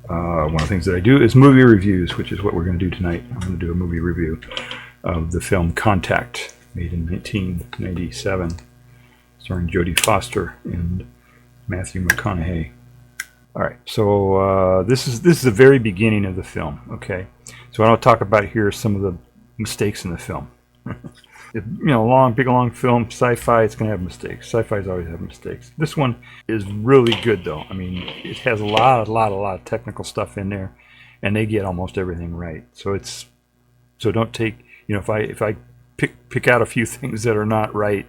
One of the things that I do is movie reviews, which is what we're going to do tonight. I'm going to do a movie review of the film Contact, made in 1997, starring Jodie Foster and Matthew McConaughey. All right, so this is the very beginning of the film. Okay, so what I'll talk about here are some of the mistakes in the film. If, big long film, sci-fi, it's going to have mistakes. Sci-fi's always have mistakes. This one is really good, though. I mean, it has a lot of technical stuff in there, and they get almost everything right. So don't take, if I pick out a few things that are not right,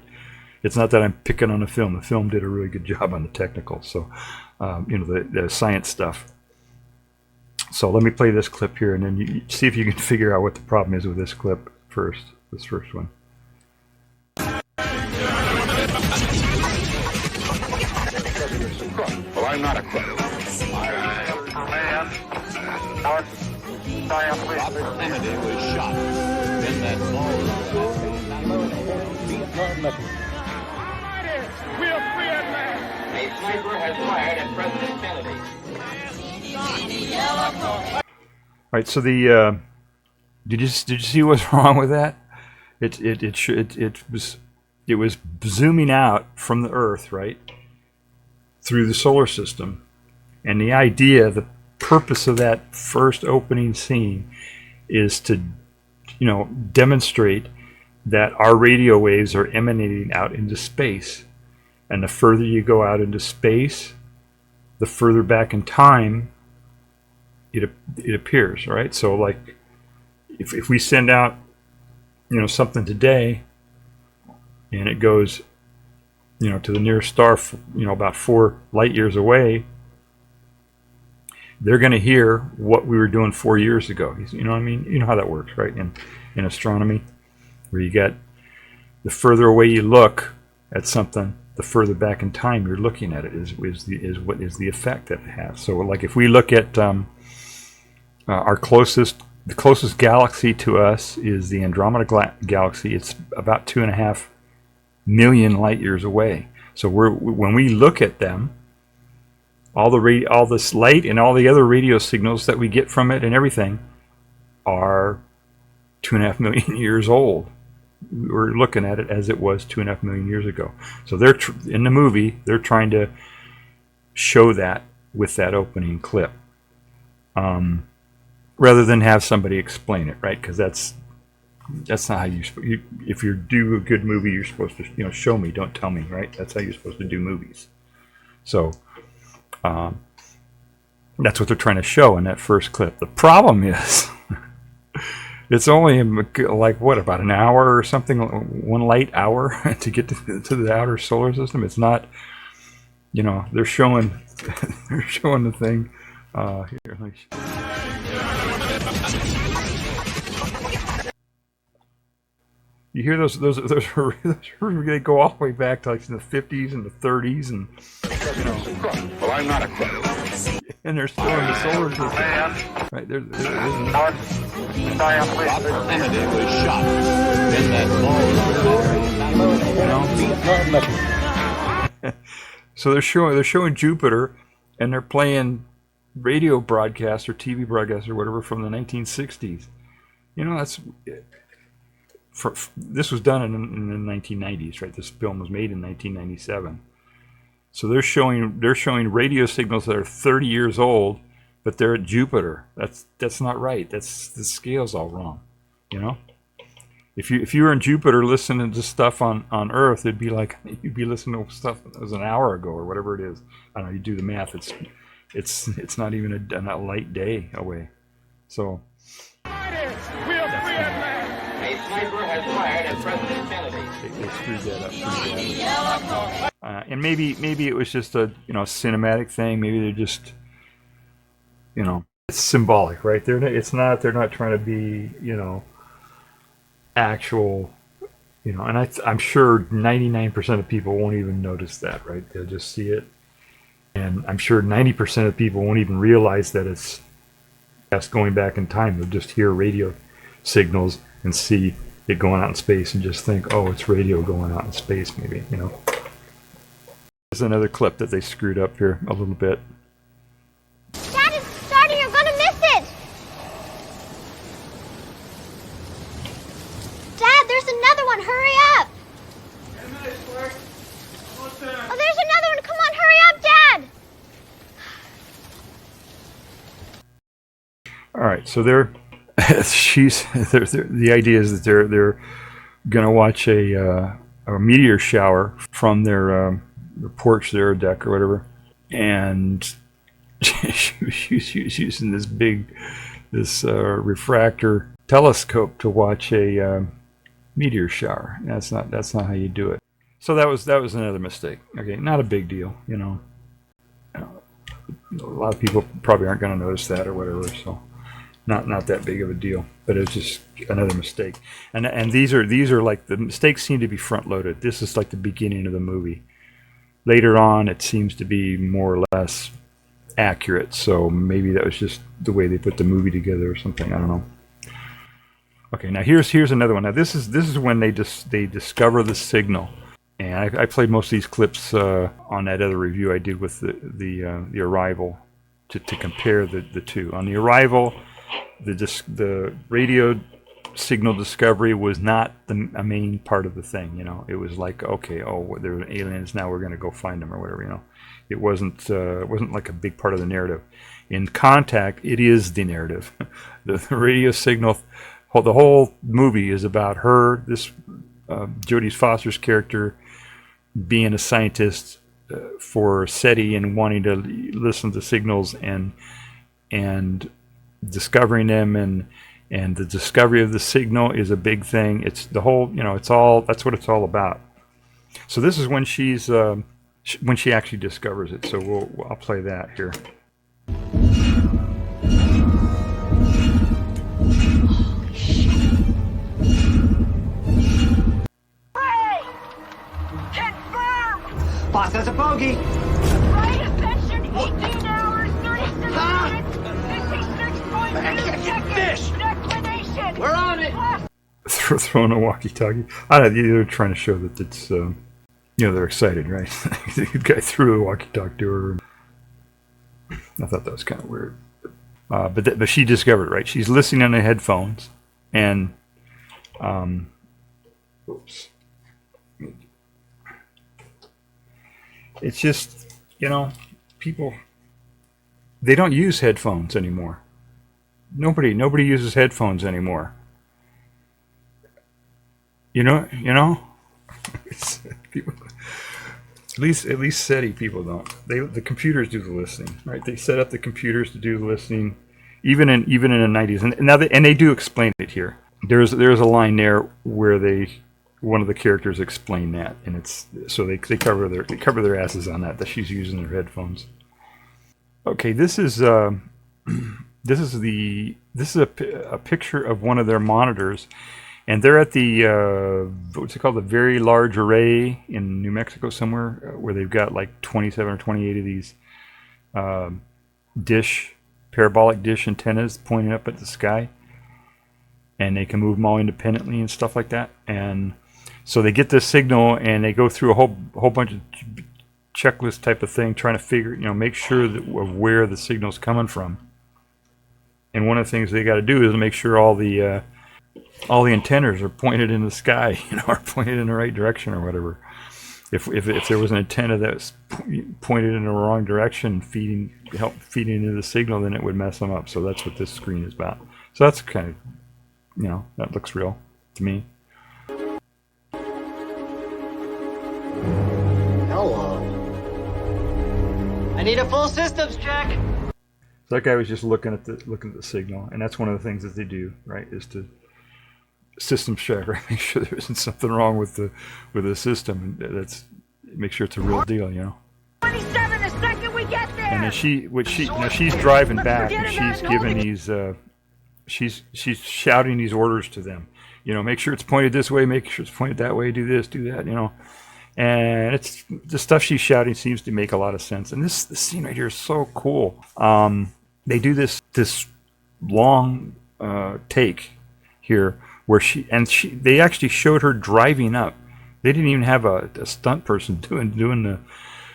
it's not that I'm picking on the film. The film did a really good job on the technical. So, the science stuff. So let me play this clip here, and then you see if you can figure out what the problem is with this clip first. This first one. Well, I'm not a crook. Robert Kennedy was shot in that mall. We are free at last. A sniper has fired at President Kennedy. All right, so did you see what's wrong with that? It was zooming out from the Earth, right, through the solar system, and the purpose of that first opening scene is to, demonstrate that our radio waves are emanating out into space, and the further you go out into space, the further back in time it appears, right? So, like, if we send out something today, and it goes, to the nearest star, about 4 light years away, they're going to hear what we were doing 4 years ago. You know what I mean? You know how that works, right? In astronomy, where you get the further away you look at something, the further back in time you're looking at it is what is the effect that it has. So, like, if we look at the closest galaxy to us is the Andromeda galaxy. It's about 2.5 million light years away. So when we look at them, all this light and all the other radio signals that we get from it and everything are 2.5 million years old. We're looking at it as it was 2.5 million years ago. So in the movie, they're trying to show that with that opening clip. Rather than have somebody explain it, right? Because that's not how you if you do a good movie, you're supposed to show me, don't tell me, right? That's how you're supposed to do movies. So that's what they're trying to show in that first clip. The problem is it's only like about an hour or something, 1 light hour to get to the outer solar system. It's not, they're showing the thing. Here, you hear those they go all the way back to, like, the 50s and the 30s, and Well, I'm not a crook. and they're still in the solar system. Right there. Robert Kennedy was shot in that mall. So they're showing Jupiter, and they're playing radio broadcasts or TV broadcasts or whatever from the 1960s. This was done in the 1990s, right? This film was made in 1997. So they're showing radio signals that are 30 years old, but they're at Jupiter. That's not right. The scale's all wrong. If you were in Jupiter listening to stuff on Earth, it'd be like you'd be listening to stuff that was an hour ago or whatever it is. I don't know. You do the math. It's not even a light day away. So. A sniper has fired at President Kennedy. They screwed that up pretty bad. And maybe it was just a cinematic thing. Maybe they're just it's symbolic, right? They're not trying to be actual and I'm sure 99% of people won't even notice that, right? They'll just see it, and I'm sure 90% of people won't even realize that it's just going back in time. They'll just hear radio signals and see it going out in space and just think, oh, it's radio going out in space, maybe. There's another clip that they screwed up here a little bit. Dad is starting All right, so the idea is that they're gonna watch a meteor shower from their porch, their deck or whatever, and she's using this refractor telescope to watch a meteor shower. That's not how you do it. So that was another mistake. Okay, not a big deal, you know. A lot of people probably aren't going to notice that or whatever. So not that big of a deal. But it's just another mistake. And these are like, the mistakes seem to be front loaded. This is like the beginning of the movie. Later on, it seems to be more or less accurate. So maybe that was just the way they put the movie together or something. I don't know. Okay, now here's another one. Now this is when they discover the signal, and I played most of these clips on that other review I did with the Arrival to compare the two. On the Arrival, the radio signal discovery was not a main part of the thing. You know, it was like, okay, there are aliens, now we're going to go find them or whatever. You know, it wasn't like a big part of the narrative. In Contact, it is the narrative. The radio signal. The whole movie is about her, Jodie Foster's character, being a scientist for SETI and wanting to listen to signals and discovering them, and the discovery of the signal is a big thing. It's the whole, you know, that's what it's all about. So this is when when she actually discovers it. So I'll play that here. Boss has a bogey. Right ascension, 18 hours, 36 minutes, 56.2 seconds. Fish. Declination. We're on it. Throwing a walkie-talkie. I don't know, they're trying to show that it's, they're excited, right? The guy threw a walkie-talkie to her. I thought that was kind of weird. But she discovered it, right? She's listening on the headphones, and, oops. It's just, people, they don't use headphones anymore. Nobody uses headphones anymore. You know, it's, people, at least SETI people don't. The computers do the listening, right? They set up the computers to do the listening, even in the 90s, and they do explain it here. There's a line there where one of the characters explain that, and it's so they cover their asses on that she's using their headphones. Okay, this is a picture of one of their monitors, and they're at the what's it called, the Very Large Array in New Mexico somewhere, where they've got like 27 or 28 of these parabolic dish antennas pointing up at the sky, and they can move them all independently and stuff like that. And so they get this signal, and they go through a whole bunch of checklist type of thing, trying to figure, make sure of where the signal's coming from. And one of the things they got to do is make sure all the antennas are pointed in the sky, are pointed in the right direction or whatever. If there was an antenna that was pointed in the wrong direction, feeding into the signal, then it would mess them up. So that's what this screen is about. So that's kind of, that looks real to me. Hello. I need a full systems check. So that guy was just looking at the signal, and that's one of the things that they do, right? Is to system check, right? Make sure there isn't something wrong with the system, and make sure it's a real deal, 27 the second we get there. And then she's driving back, and she's giving these, she's shouting these orders to them, make sure it's pointed this way, make sure it's pointed that way, do this, do that, And it's the stuff she's shouting seems to make a lot of sense. And this scene right here is so cool. They do this long take here where they actually showed her driving up. They didn't even have a stunt person doing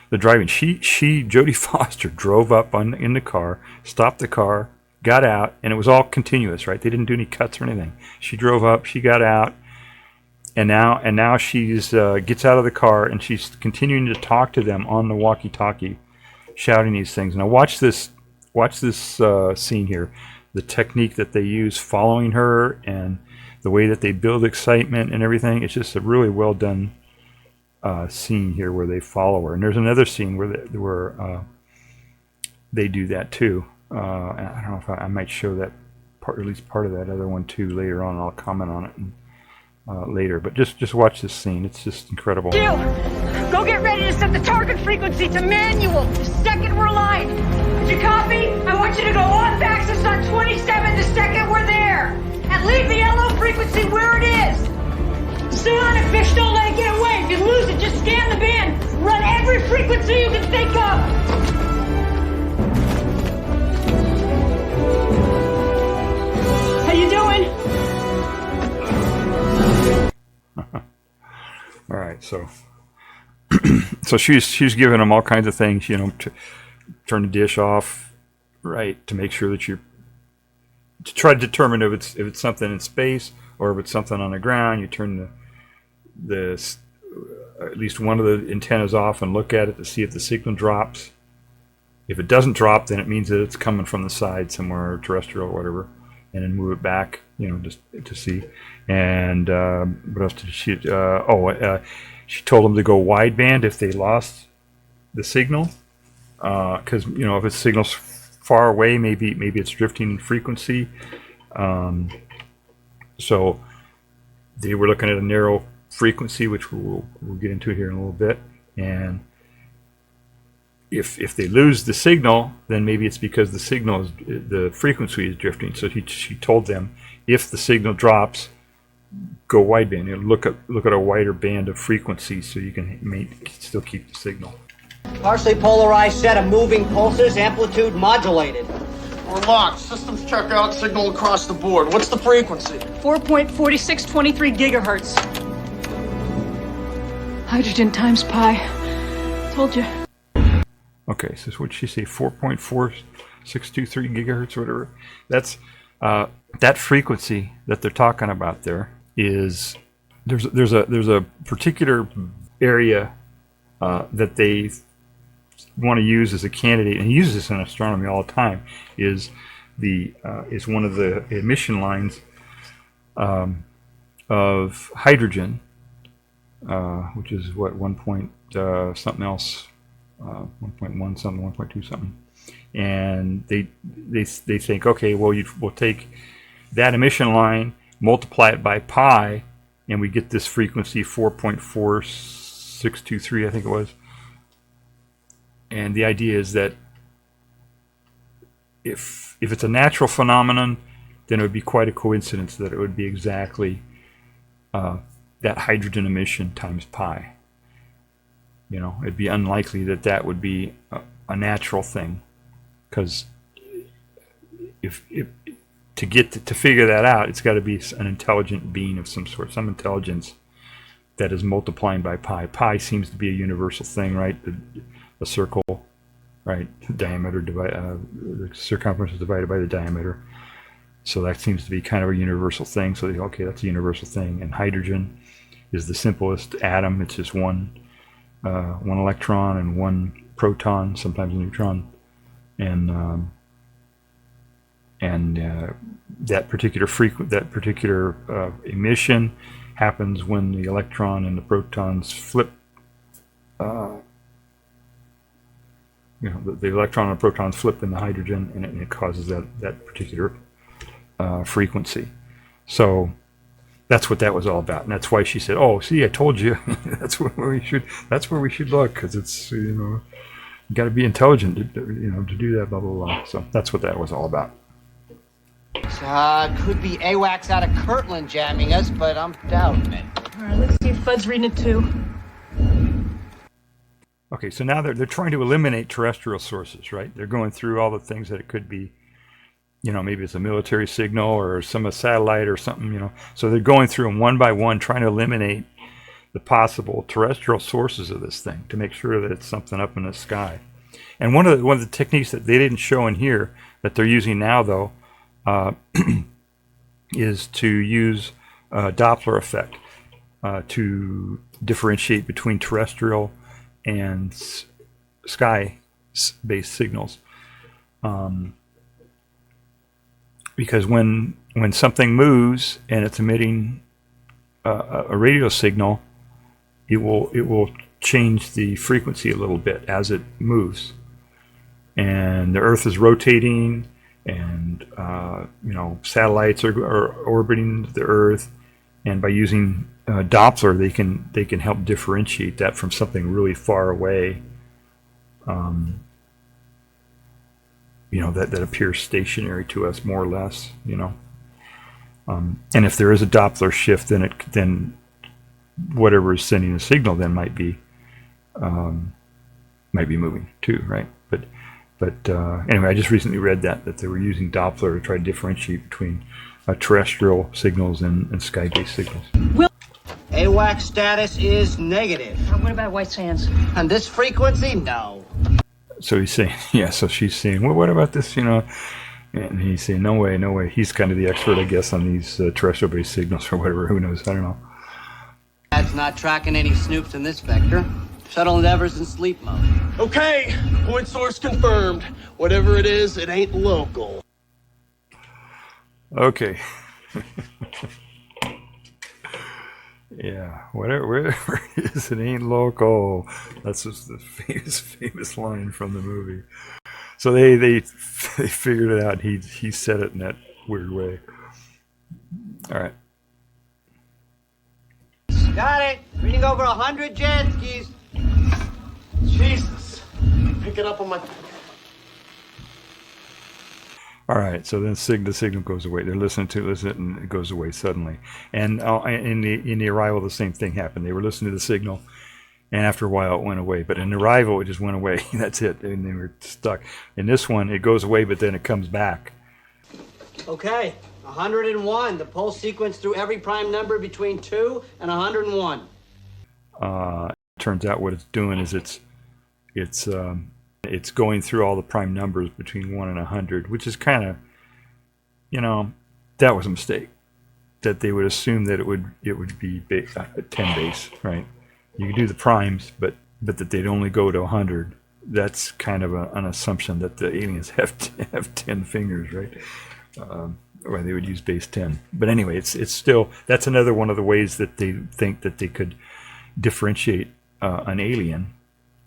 the driving. Jodie Foster drove up in the car, stopped the car, got out, and it was all continuous, right? They didn't do any cuts or anything. She drove up, she got out. And now she's gets out of the car, and she's continuing to talk to them on the walkie-talkie, shouting these things. Now watch this scene here. the technique that they use following her and the way that they build excitement and everything. It's just a really well done scene here where they follow her. And there's another scene where they do that too. And I don't know if I might show that part, or at least part of that other one too later on. I'll comment on it later. But just watch this scene. It's just incredible. You, go get ready to set the target frequency to manual the second we're aligned. Did you copy? I want you to go off axis on 27 the second we're there. And leave the LO frequency where it is. Stay on it, fish, don't let it get away. If you lose it, just scan the band. Run every frequency you can think of. How you doing? All right, so so she's giving them all kinds of things, you know, to turn the dish off, right, to make sure that to try to determine if it's something in space or if it's something on the ground. You turn the at least one of the antennas off and look at it to see if the signal drops. If it doesn't drop, then it means that it's coming from the side somewhere, terrestrial or whatever, and then move it back, you know, just to see. And what else did she? She told them to go wideband if they lost the signal, because you know if its signal's far away, maybe it's drifting in frequency. So they were looking at a narrow frequency, which we'll get into here in a little bit. And if they lose the signal, then maybe it's because the frequency is drifting. So she told them, if the signal drops, go wideband. You know, look at a wider band of frequency so you can still keep the signal. Partially polarized set of moving pulses, amplitude modulated. We're locked. Systems check out, signal across the board. What's the frequency? 4.4623 gigahertz. Hydrogen times pi. Told you. Okay, so what'd she say? 4.4623 gigahertz or whatever. That's that frequency that they're talking about there is there's a particular area that they want to use as a candidate, and he uses this in astronomy all the time, is one of the emission lines of hydrogen, which is what 1 point something else, 1.1 something, 1.2 something, and they think, okay, well we'll take that emission line, multiply it by pi, and we get this frequency 4.4623, I think it was. And the idea is that if it's a natural phenomenon, then it would be quite a coincidence that it would be exactly that hydrogen emission times pi. You know, it'd be unlikely that would be a natural thing, because if to figure that out, it's got to be an intelligent being of some sort, some intelligence that is multiplying by pi. Pi seems to be a universal thing, right? A circle, right? Diameter the circumference is divided by the diameter, so that seems to be kind of a universal thing. So okay, that's a universal thing. And hydrogen is the simplest atom. It's just one electron and one proton, sometimes a neutron, and that particular emission happens when the electron and the protons flip. The electron and protons flip in the hydrogen, and it causes that particular frequency. So that's what that was all about, and that's why she said, "Oh, see, I told you. That's where we should look, because it's you got to be intelligent to do that, blah blah blah." So that's what that was all about. Could be AWACS out of Kirtland jamming us, but I'm doubting it. All right, let's see if Fudd's reading it too. Okay, so now they're trying to eliminate terrestrial sources, right? They're going through all the things that it could be. Maybe it's a military signal or some satellite or something. So they're going through them one by one, trying to eliminate the possible terrestrial sources of this thing to make sure that it's something up in the sky. And one of the techniques that they didn't show in here that they're using now, though, is to use Doppler effect to differentiate between terrestrial and sky-based signals. because when something moves and it's emitting a radio signal, it will change the frequency a little bit as it moves. And the Earth is rotating, and satellites are orbiting the Earth, and by using Doppler, they can help differentiate that from something really far away. That appears stationary to us, more or less. And if there is a Doppler shift, then whatever is sending the signal then might be moving too, right? But anyway, I just recently read that they were using Doppler to try to differentiate between terrestrial signals and sky-based signals. AWACS status is negative. What about white sands? On this frequency, no. So he's saying, yeah. So she's saying, well, what about this? And he's saying, no way, no way. He's kind of the expert, I guess, on these terrestrial-based signals or whatever. Who knows? I don't know. That's not tracking any snoops in this vector. Shuttle Endeavor's in sleep mode. Okay, point source confirmed. Whatever it is, it ain't local. Okay. Yeah, whatever it is, it ain't local. That's just the famous line from the movie. So they figured it out. He said it in that weird way. All right. Got it. Reading over 100 jet skis. Jesus. Pick it up on my... All right, so then the signal goes away. They're listening to it, and it goes away suddenly. And in the arrival, the same thing happened. They were listening to the signal, and after a while, it went away. But in the arrival, it just went away. That's it, and they were stuck. In this one, it goes away, but then it comes back. Okay, 101. The pulse sequence through every prime number between 2 and 101. Turns out what it's doing is it's going through all the prime numbers between 1 and 100, which is kind of, that was a mistake. That they would assume that it would be 10 base, right? You could do the primes, but that they'd only go to 100. That's kind of an assumption that the aliens have 10 fingers, right? Or they would use base 10. But anyway, it's still, that's another one of the ways that they think that they could differentiate an alien.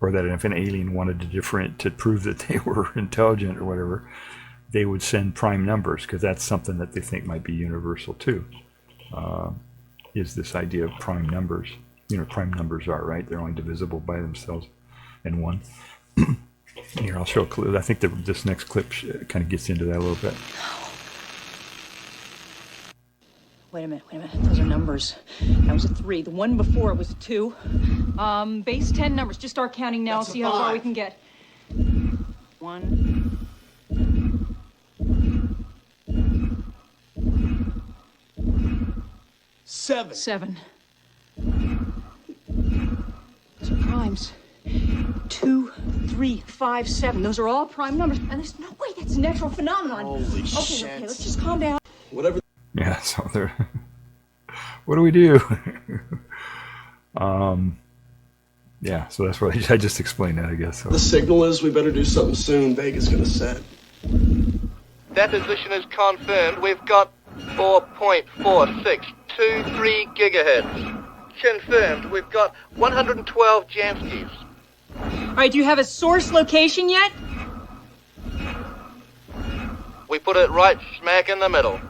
Or that if an alien wanted to prove that they were intelligent or whatever, they would send prime numbers, because that's something that they think might be universal too. Is this idea of prime numbers? Prime numbers are, right? They're only divisible by themselves in 1. Here, I'll show a clip. I think that this next clip kind of gets into that a little bit. Wait a minute. Those are numbers. That was a 3. The one before it was a 2. Base 10 numbers. Just start counting now. That's a See how far 5. we can get. 1. 7. 7. Those are primes. 2, 3, 5, 7. Those are all prime numbers. And there's no way that's a natural phenomenon. Holy shit. Okay, let's just calm down. Whatever. Yeah, so they're... What do we do? Yeah, so that's what I just explained that, I guess. So. The signal is we better do something soon. Vega's gonna set. Deposition is confirmed. We've got 4.4623 gigahertz. Confirmed. We've got 112 Janskis. All right, do you have a source location yet? We put it right smack in the middle.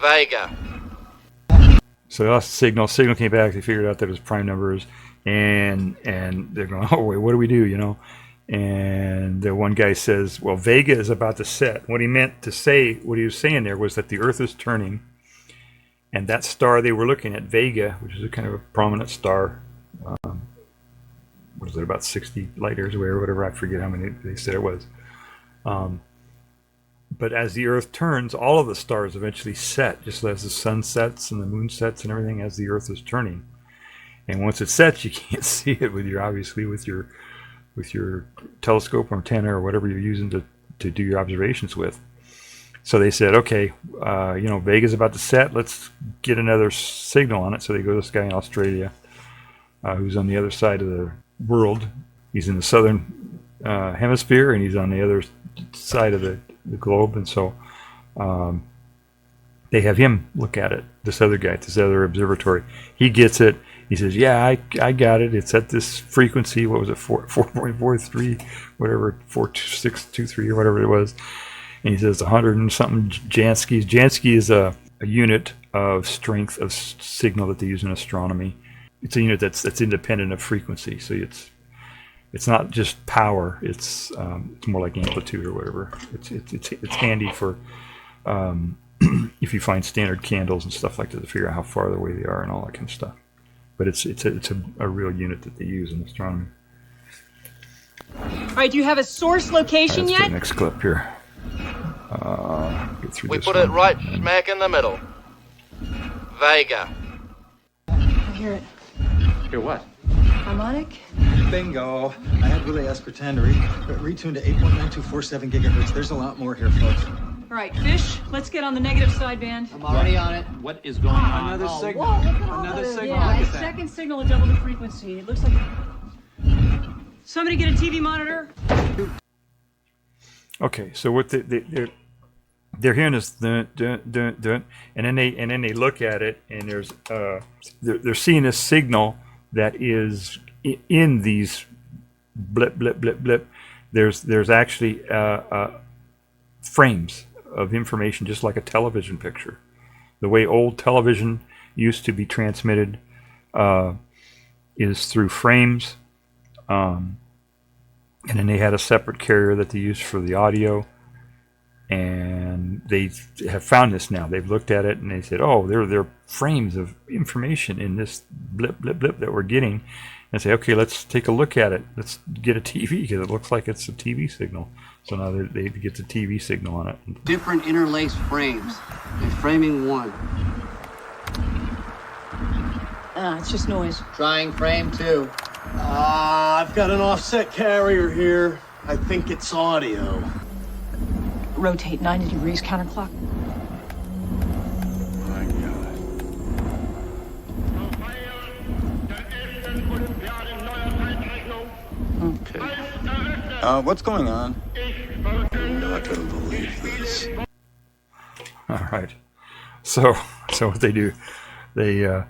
Vega. So they lost the signal. Signal came back. They figured out that it was prime numbers, and they're going, oh wait, what do we do? And the one guy says, well, Vega is about to set. What he meant to say, what he was saying there, was that the Earth is turning, and that star they were looking at, Vega, which is a kind of a prominent star, what is it, about 60 light years away or whatever? I forget how many they said it was. But as the Earth turns, all of the stars eventually set, just as the sun sets and the moon sets and everything, as the Earth is turning. And once it sets, you can't see it with your telescope or antenna or whatever you're using to do your observations with. So they said, okay, Vega's about to set. Let's get another signal on it. So they go to this guy in Australia, who's on the other side of the world. He's in the southern hemisphere, and he's on the other side of the globe, and so They have him look at it. This other guy, at this other observatory, he gets it. He says, "Yeah, I got it. It's at this frequency. What was it? 4.43, whatever, 4623 or whatever it was." And he says 100 and something Janskys. Jansky is a unit of strength of signal that they use in astronomy. It's a unit that's independent of frequency. So it's not just power. It's more like amplitude or whatever. It's handy for if you find standard candles and stuff like that to figure out how far away they are and all that kind of stuff. But it's a real unit that they use in astronomy. All right, do you have a source location Let's yet? do the next clip here. Get through We this put one. it right smack in the middle. Vega. I hear it. Hear what? Harmonic? Bingo. I had Willie ask pretend to retune to 8.9247 gigahertz. There's a lot more here, folks. All right, Fish, let's get on the negative sideband. I'm already on it. What is going on? Another signal. Whoa, look at all Another that. signal. Yeah, Look the at that. second signal to double the frequency. It looks like... Somebody get a TV monitor? Okay, so what they're hearing this dun, dun, dun, dun, and then they look at it, and there's they're seeing a signal that is in these blip blip blip blip. There's actually frames of information, just like a television picture. The way old television used to be transmitted is through frames, and then they had a separate carrier that they used for the audio. And they have found this now. They've looked at it and they said, "Oh, there are frames of information in this blip blip blip that we're getting." And say, "Okay, let's take a look at it. Let's get a TV because it looks like it's a TV signal." So now they get the TV signal on it. Different interlaced frames. They're framing one. It's just noise. Trying frame two. I've got an offset carrier here. I think it's audio. Rotate 90 degrees counterclock. My God. What's going on? You're not gonna believe this. All right. So what they do, they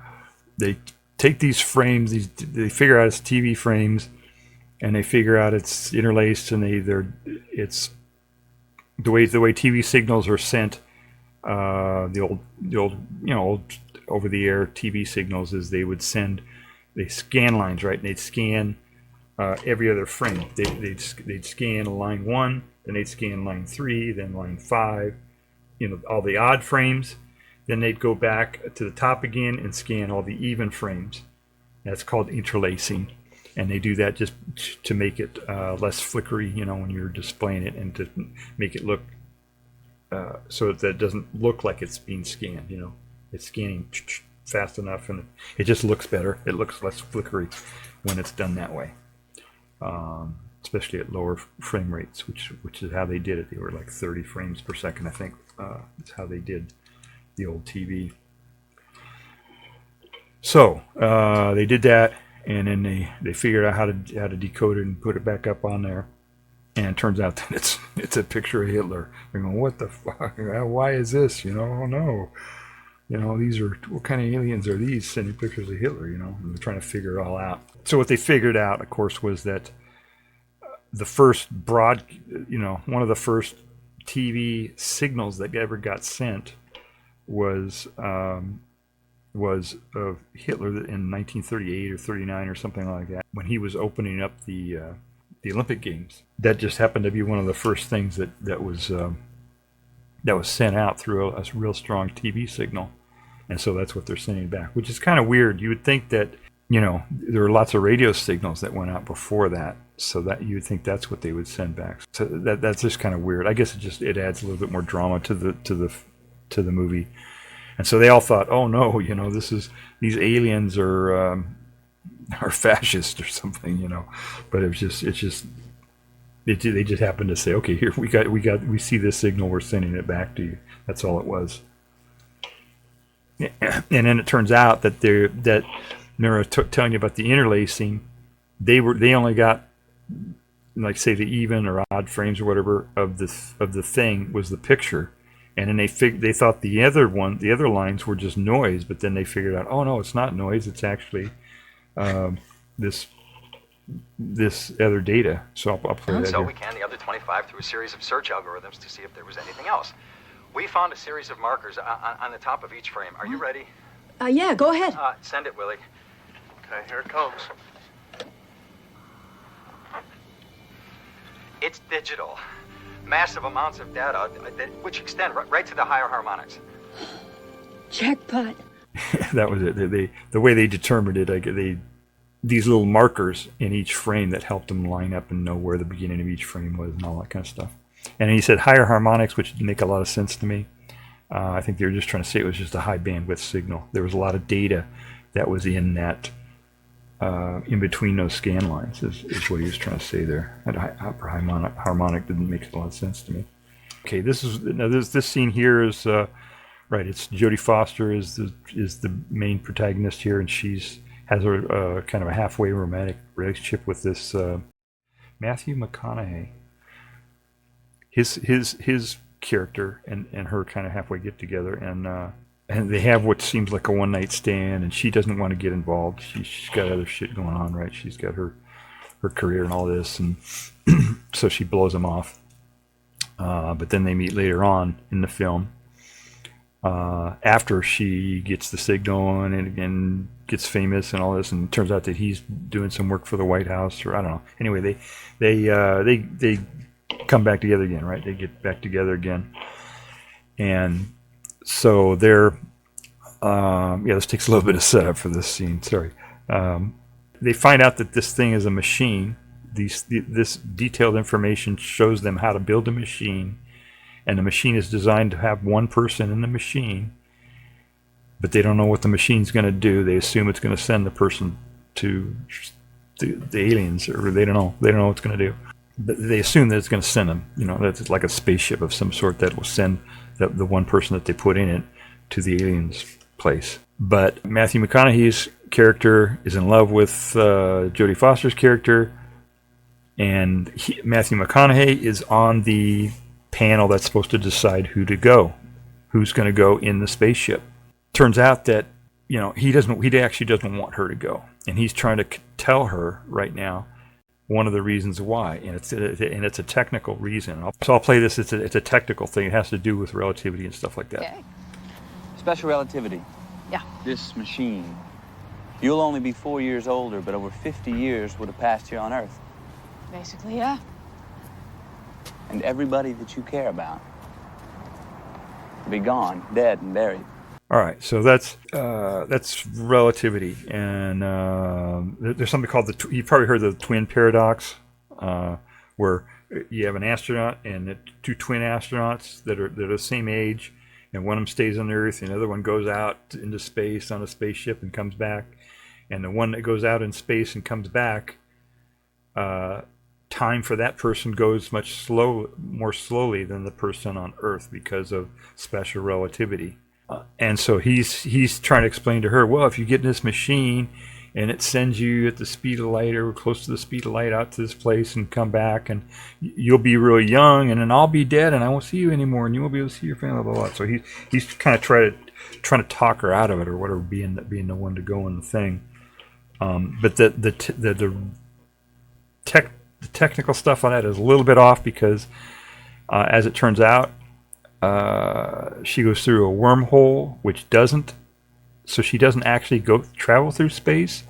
take these frames. They figure out it's TV frames, and they figure out it's interlaced, and it's the way TV signals are sent. The old over the air TV signals is they scan lines, right? And they'd scan every other frame. They'd scan line 1, then they'd scan line 3, then line 5, all the odd frames. Then they'd go back to the top again and scan all the even frames. That's called interlacing. And they do that just to make it less flickery, when you're displaying it, and to make it look so that it doesn't look like it's being scanned. It's scanning fast enough, and it just looks better. It looks less flickery when it's done that way, especially at lower frame rates, which is how they did it. They were like 30 frames per second, I think. That's how they did the old TV. So they did that. And then they figured out how to decode it and put it back up on there, and it turns out that it's a picture of Hitler. They're going, "What the fuck? Why is this? Oh no, these are, what kind of aliens are these sending pictures of Hitler? And they're trying to figure it all out. So what they figured out, of course, was that the first one of the first TV signals that ever got sent was of Hitler in 1938 or 39 or something like that, when he was opening up the Olympic Games. That just happened to be one of the first things that was sent out through a real strong TV signal, and so that's what they're sending back, which is kind of weird. You would think that there were lots of radio signals that went out before that, so that you would think that's what they would send back. So that's just kind of weird. I guess it adds a little bit more drama to the movie. And so they all thought, "Oh no, these aliens are fascist or something, But they just happened to say, "Okay, here we see this signal, we're sending it back to you." That's all it was. And then it turns out that they're telling you about the interlacing. They only got, like, say, the even or odd frames or whatever of the thing was the picture. And then they thought the other lines were just noise, but then they figured out, oh no, it's not noise, it's actually this other data. So I'll play that So here. we canned the other 25 through a series of search algorithms to see if there was anything else. We found a series of markers on the top of each frame. Are you ready? Yeah, go ahead. Send it, Willie. Okay, here it comes. It's digital. Massive amounts of data, which extend right to the higher harmonics. Jackpot. That was it. The way they determined it, these little markers in each frame that helped them line up and know where the beginning of each frame was and all that kind of stuff. And he said higher harmonics, which didn't make a lot of sense to me. I think they were just trying to say it was just a high bandwidth signal. There was a lot of data that was in that, in between those scan lines, is what he was trying to say there. That upper harmonic didn't make a lot of sense to me. Okay, this scene here is right. It's Jodie Foster is the main protagonist here, and has a kind of a halfway romantic relationship with this Matthew McConaughey. His character and her kind of halfway get together, and they have what seems like a one night stand, and she doesn't want to get involved. She's got other shit going on, right? She's got her career and all this, and so she blows him off. But then they meet later on in the film, after she gets the signal and gets famous and all this, and it turns out that he's doing some work for the White House, or I don't know. Anyway, they come back together again, right? They get back together again, and so they're this takes a little bit of setup for this scene. Sorry. They find out that this thing is a machine. This detailed information shows them how to build a machine, and the machine is designed to have one person in the machine, but they don't know what the machine's going to do. They assume it's going to send the person to the aliens, or they don't know what it's going to do. But they assume that it's going to send them, that it's like a spaceship of some sort that will send the one person that they put in it to the aliens' place. But Matthew McConaughey's character is in love with Jodie Foster's character, and Matthew McConaughey is on the panel that's supposed to decide who's going to go in the spaceship. Turns out that he actually doesn't want her to go, and he's trying to tell her right now one of the reasons why, and it's a technical reason. So I'll play this. It's a technical thing. It has to do with relativity and stuff like that. Okay. Special relativity. Yeah. This machine. You'll only be 4 years older, but over 50 years would have passed here on Earth. Basically, yeah. And everybody that you care about will be gone, dead and buried. All right, so that's relativity, and there's something called you've probably heard of the twin paradox, where you have an astronaut and two twin astronauts that are the same age, and one of them stays on the Earth, and the other one goes out into space on a spaceship and comes back, and the one that goes out in space and comes back, time for that person goes more slowly than the person on Earth because of special relativity. And so he's trying to explain to her, well, if you get in this machine and it sends you at the speed of light or close to the speed of light out to this place and come back, and you'll be really young, and then I'll be dead and I won't see you anymore, and you won't be able to see your family, blah, blah, blah. So he's kind of trying to talk her out of it, or whatever, being the one to go in the thing. But the technical stuff on that is a little bit off, because as it turns out, she goes through a wormhole, which doesn't. So she doesn't actually travel through space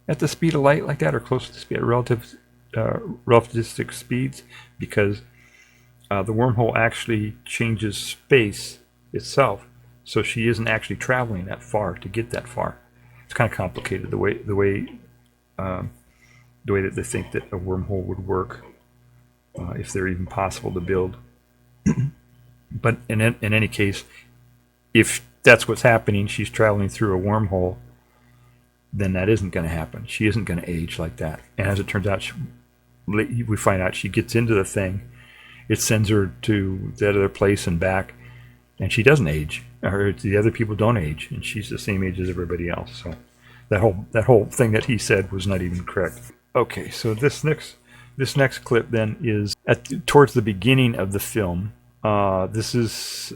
at the speed of light like that, or close to the speed, relativistic speeds, because the wormhole actually changes space itself. So she isn't actually traveling that far to get that far. It's kind of complicated the way that they think that a wormhole would work, if they're even possible to build. But in any case, if that's what's happening, she's traveling through a wormhole, then that isn't going to happen. She isn't going to age like that. And as it turns out, we find out she gets into the thing. It sends her to that other place and back, and she doesn't age. Or the other people don't age, and she's the same age as everybody else. So that whole thing that he said was not even correct. Okay, so this next clip then is towards the beginning of the film. This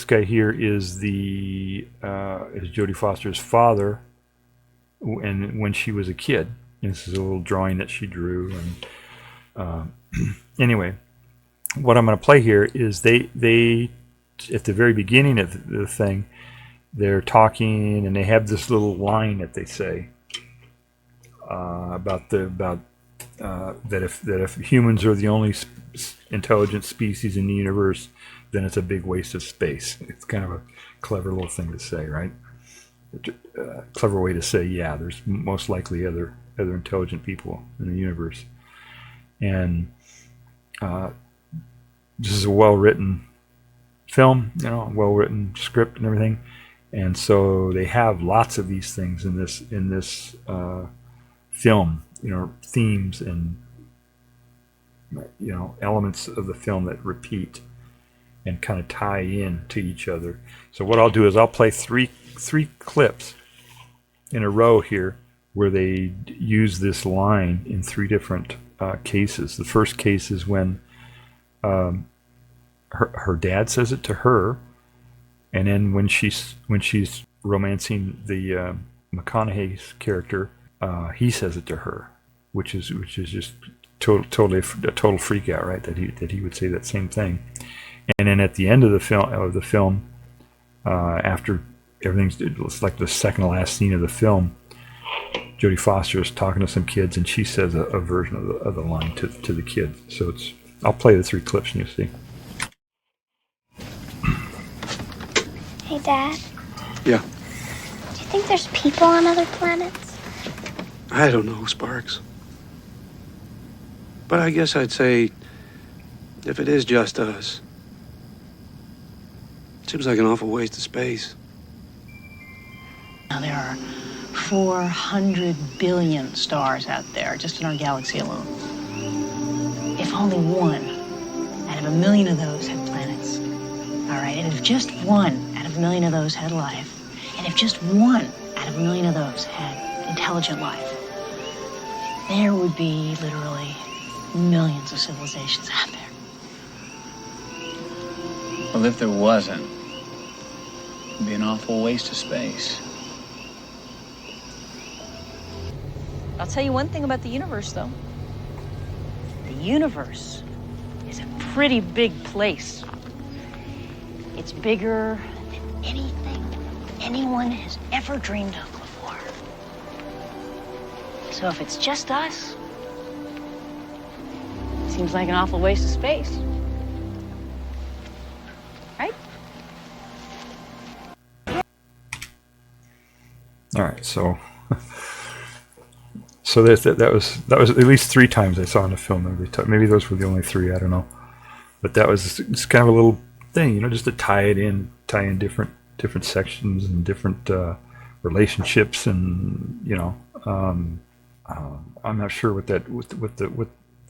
guy here is is Jodie Foster's father, and when she was a kid. And this is a little drawing that she drew. And anyway, what I'm going to play here is they at the very beginning of the thing, they're talking and they have this little line that they say about that if humans are the only intelligent species in the universe, then it's a big waste of space. It's kind of a clever little thing to say, right? Clever way to say, yeah, there's most likely other intelligent people in the universe. And this is a well-written film, well-written script and everything. And so they have lots of these things in this film, themes and elements of the film that repeat and kind of tie in to each other. So what I'll do is I'll play three clips in a row here where they use this line in three different cases. The first case is when her dad says it to her, and then when she's romancing the McConaughey's character, he says it to her, which is just totally a total freak out, right? That he would say that same thing. And then at the end of the film, after it's like the second to last scene of the film, Jodie Foster is talking to some kids, and she says a version of the line to the kids. So I'll play the three clips, and you'll see. Hey, Dad. Yeah. Do you think there's people on other planets? I don't know, Sparks. But I guess I'd say if it is just us, it seems like an awful waste of space. Now, there are 400 billion stars out there, just in our galaxy alone. If only one out of a million of those had planets, all right, and if just one out of a million of those had life, and if just one out of a million of those had intelligent life, there would be literally millions of civilizations out there. Well, if there wasn't, it'd be an awful waste of space. I'll tell you one thing about the universe, though. The universe is a pretty big place. It's bigger than anything anyone has ever dreamed of before. So if it's just us, it seems like an awful waste of space. Right? All right, so that was at least three times I saw in the film. Maybe those were the only three. I don't know, but that was just kind of a little thing, just to tie in different sections and different relationships, and I'm not sure what the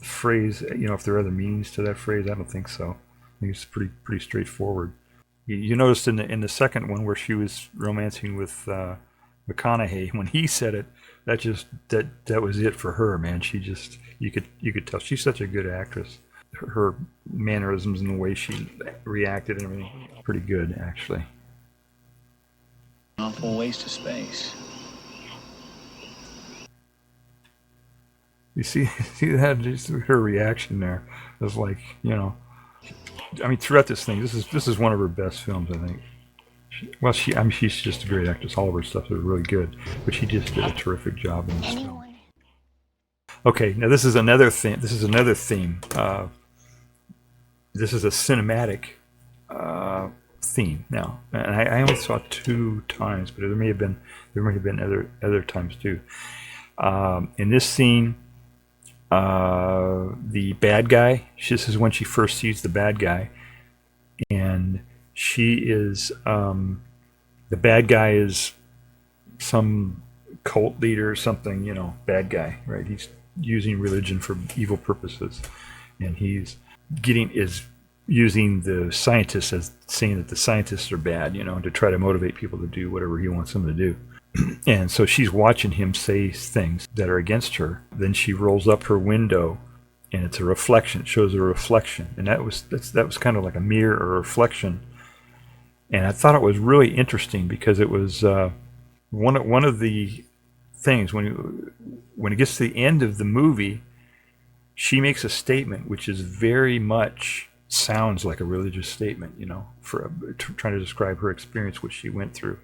phrase, if there are other meanings to that phrase. I don't think so. I think it's pretty straightforward. You noticed in the second one where she was romancing with McConaughey, when he said it, that was it for her, man. She just you could tell she's such a good actress. Her mannerisms and the way she reacted and everything, pretty good actually. Awful waste of space. You see that, just her reaction there was like, I mean, throughout this thing, this is one of her best films, I think. She's just a great actress. All of her stuff is really good, but she just did a terrific job in this film. Okay, now this is another theme. This is another theme. This is a cinematic theme now, and I only saw it 2 times, but there may have been other times too. In this scene, the bad guy. This is when she first sees the bad guy, and she is the bad guy is some cult leader or something. Bad guy, right? He's using religion for evil purposes, and he's using the scientists as saying that the scientists are bad, to try to motivate people to do whatever he wants them to do. And so she's watching him say things that are against her. Then she rolls up her window and it's a reflection. It shows a reflection, and that was kind of like a mirror or reflection. And I thought it was really interesting because it was one of the things when it gets to the end of the movie, she makes a statement which is very much sounds like a religious statement, for trying to describe her experience, which she went through.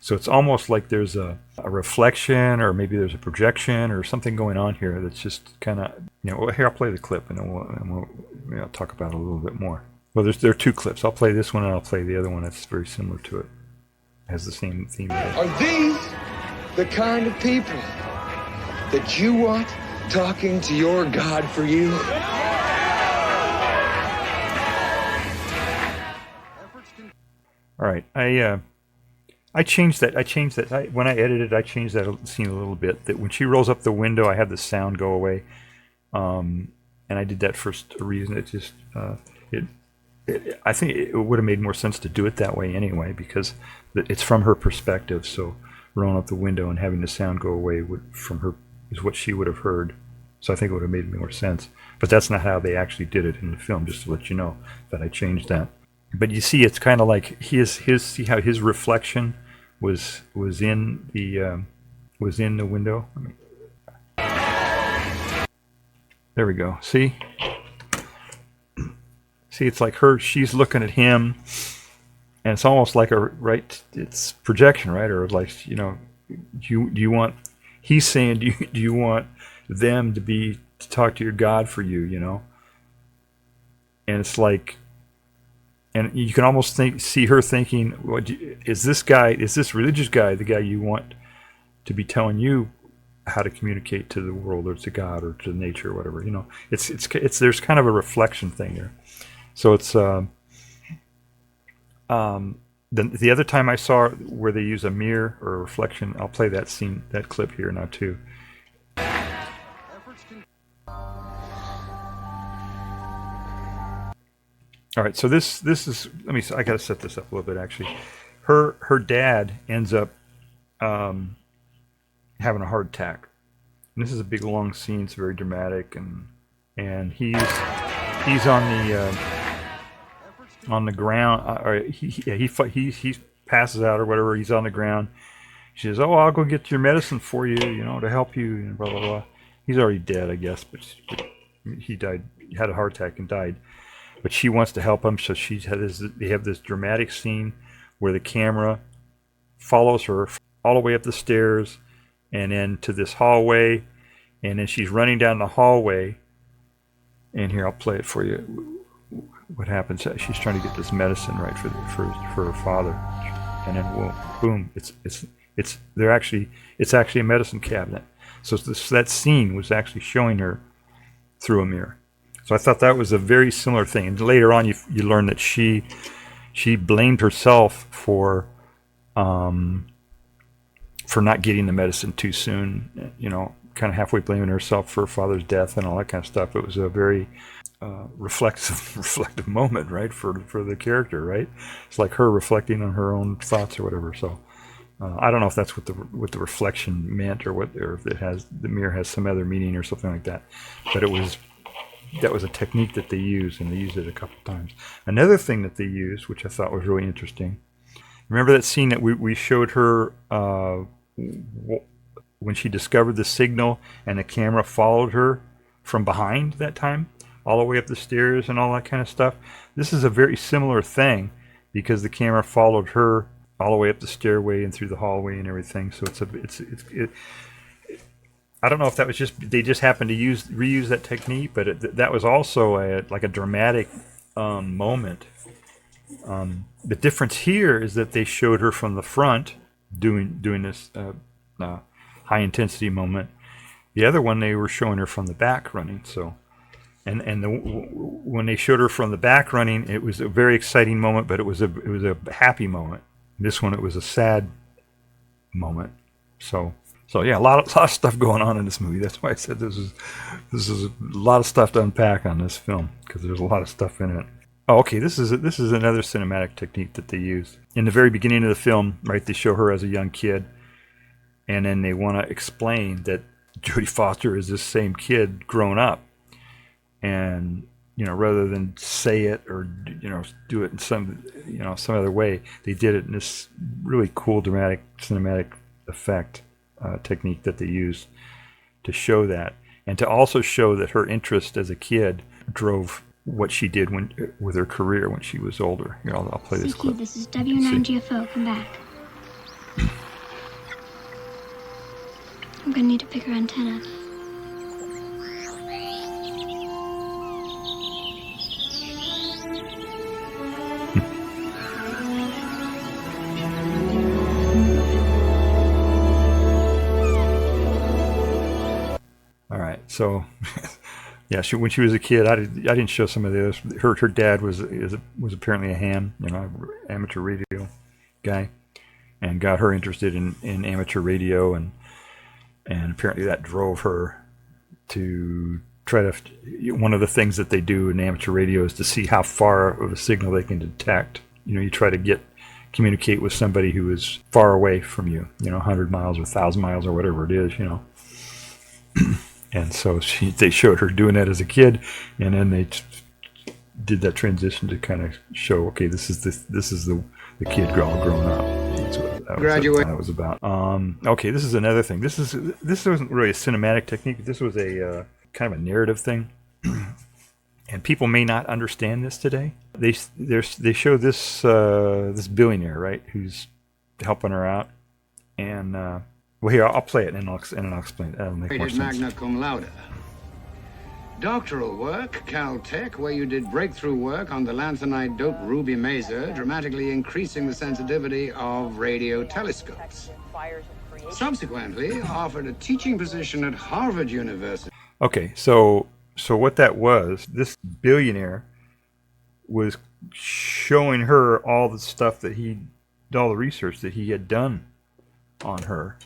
So it's almost like there's a reflection, or maybe there's a projection or something going on here that's just kind of, here, I'll play the clip and then we'll talk about it a little bit more. Well, there are two clips. I'll play this one and I'll play the other one that's very similar to it. It has the same theme. Are these the kind of people that you want talking to your God for you? All right, I changed that. When I edited, I changed that scene a little bit. That when she rolls up the window, I had the sound go away, and I did that for a reason. It just I think it would have made more sense to do it that way anyway, because it's from her perspective. So rolling up the window and having the sound go away from her is what she would have heard. So I think it would have made more sense. But that's not how they actually did it in the film. Just to let you know that I changed that. But you see, it's kind of like see how his reflection was in the window. There we go. See, it's like she's looking at him, and it's almost like it's projection, right? Or like, do you want? He's saying, do you want them to talk to your God for you? And it's like. And you can almost see her thinking, is this religious guy the guy you want to be telling you how to communicate to the world or to God or to nature or whatever? It's there's kind of a reflection thing there. So it's the other time I saw where they use a mirror or a reflection, I'll play that clip here now too. All right, so this is, I got to set this up a little bit actually. Her dad ends up having a heart attack. And this is a big long scene. It's very dramatic, and he's on the ground. He passes out or whatever. He's on the ground. She says, "Oh, I'll go get your medicine for you, to help you." And blah blah blah. He's already dead, I guess, but he died. He had a heart attack and died. But she wants to help him, so they have this dramatic scene where the camera follows her all the way up the stairs and then to this hallway, and then she's running down the hallway. And here, I'll play it for you. What happens? She's trying to get this medicine right for her father, and then boom! It's actually a medicine cabinet. So that scene was actually showing her through a mirror. So I thought that was a very similar thing. And later on, you learn that she blamed herself for not getting the medicine too soon. Kind of halfway blaming herself for her father's death and all that kind of stuff. It was a very reflective moment, right, for the character, right? It's like her reflecting on her own thoughts or whatever. So I don't know if that's what the reflection meant, or if the mirror has some other meaning or something like that. But that was a technique that they used, and they used it a couple times. Another thing that they used, which I thought was really interesting, remember that scene that we showed her when she discovered the signal and the camera followed her from behind that time, all the way up the stairs and all that kind of stuff? This is a very similar thing, because the camera followed her all the way up the stairway and through the hallway and everything. So I don't know if that was they just happened to reuse that technique, but that was also a dramatic moment. The difference here is that they showed her from the front doing this high intensity moment. The other one, they were showing her from the back running. So, when they showed her from the back running, it was a very exciting moment, but it was a happy moment. This one, it was a sad moment. So yeah, a lot of stuff going on in this movie. That's why I said this is a lot of stuff to unpack on this film, because there's a lot of stuff in it. Oh, okay, this is another cinematic technique that they use. In the very beginning of the film, right, they show her as a young kid, and then they want to explain that Jodie Foster is this same kid grown up. and rather than say it or do it in some some other way, they did it in this really cool dramatic cinematic effect technique that they used to show that, and to also show that her interest as a kid drove what she did with her career when she was older. I'll play this clip. This is W9GFO. Come back. I'm gonna need a bigger antenna. So, yeah, when she was a kid, I didn't show some of this. Her dad was apparently a ham, amateur radio guy, and got her interested in amateur radio, and apparently that drove her to try to. One of the things that they do in amateur radio is to see how far of a signal they can detect. You try to communicate with somebody who is far away from you, 100 miles or 1,000 miles or whatever it is, And so they showed her doing that as a kid, and then they did that transition to kind of show, okay, this is the kid grown up. That's what that was about. Okay, this is another thing. This wasn't really a cinematic technique. This was a kind of a narrative thing, and people may not understand this today. They show this billionaire, right, who's helping her out, and. Well, here, I'll play it and I'll explain it. That'll make more sense. Magna cum laude. Doctoral work, Caltech, where you did breakthrough work on the lanthanide dope ruby maser, dramatically increasing the sensitivity of radio telescopes. Subsequently, offered a teaching position at Harvard University. Okay, so what that was, this billionaire was showing her all the stuff all the research that he had done on her.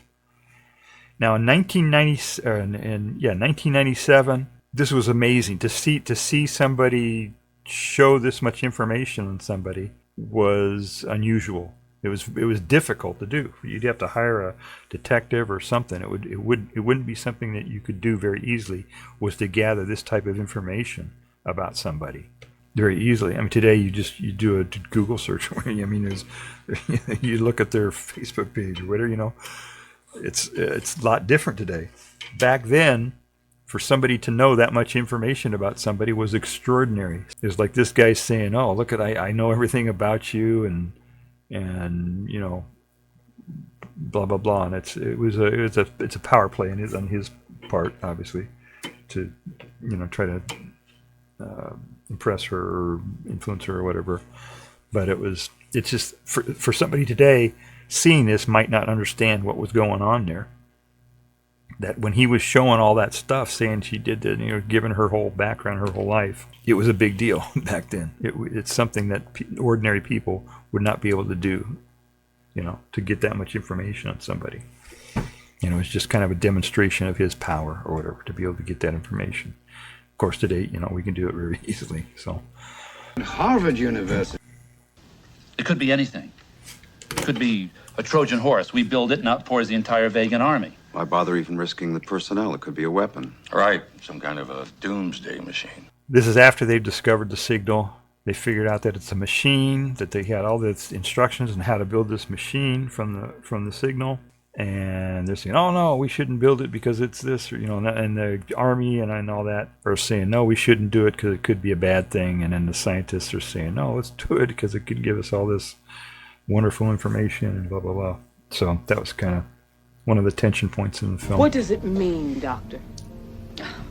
Now, in 1997, this was amazing to see somebody show this much information on somebody was unusual. It was difficult to do. You'd have to hire a detective or something. It wouldn't be something that you could do very easily. Was to gather this type of information about somebody very easily. I mean, today you do a Google search. I mean, you look at their Facebook page or whatever. It's a lot different today. Back then, for somebody to know that much information about somebody was extraordinary. It was like this guy saying, "Oh, look I know everything about you," and blah blah blah. And it's a power play on his part, obviously, to try to impress her or influence her or whatever. But it's just for somebody today. Seeing this might not understand what was going on there. That when he was showing all that stuff, saying she did that, giving her whole background, her whole life, it was a big deal back then. It's something that ordinary people would not be able to do, to get that much information on somebody. It's just kind of a demonstration of his power or whatever to be able to get that information. Of course, today, we can do it very easily. So, Harvard University. It could be anything. It could be a Trojan horse. We build it and out pours the entire Vegan army. Why bother even risking the personnel? It could be a weapon. Right, some kind of a doomsday machine. This is after they've discovered the signal. They figured out that it's a machine, that they had all the instructions on how to build this machine from the signal. And they're saying, "Oh no, we shouldn't build it because it's this," or, and the army and all that are saying, "No, we shouldn't do it because it could be a bad thing." And then the scientists are saying, "No, let's do it because it could give us all this wonderful information," and blah, blah, blah. So that was kind of one of the tension points in the film. What does it mean, Doctor?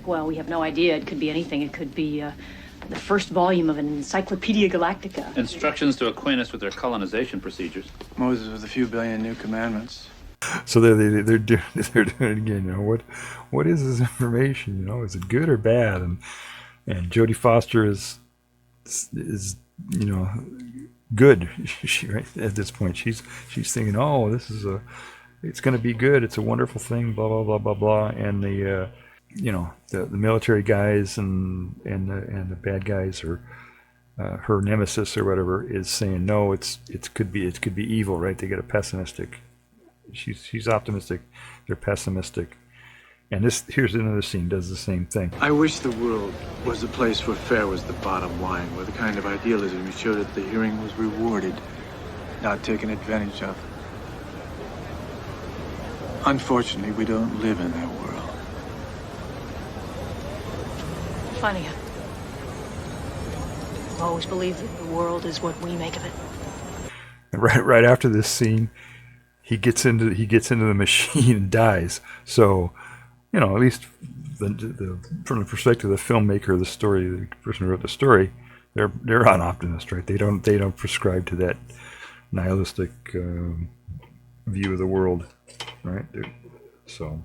Well, we have no idea. It could be anything. It could be the first volume of an Encyclopedia Galactica. Instructions to acquaint us with their colonization procedures. Moses with a few billion new commandments. So they're doing it again. What is this information? Is it good or bad? And Jodie Foster is good. Right at this point, she's thinking, "Oh, it's going to be good. It's a wonderful thing." Blah blah blah blah blah. And the military guys and the bad guys, or her nemesis or whatever, is saying, "No, it could be evil." Right? They get a pessimistic. She's optimistic. They're pessimistic. And here's another scene, does the same thing. I wish the world was a place where fair was the bottom line, where the kind of idealism showed that the hearing was rewarded, not taken advantage of. Unfortunately, we don't live in that world. Funny. I've always believed that the world is what we make of it. And right after this scene, he gets into the machine and dies. So, you know, at least from the perspective of the filmmaker, the story, the person who wrote the story, they're an optimist, right? They don't prescribe to that nihilistic view of the world, right? So,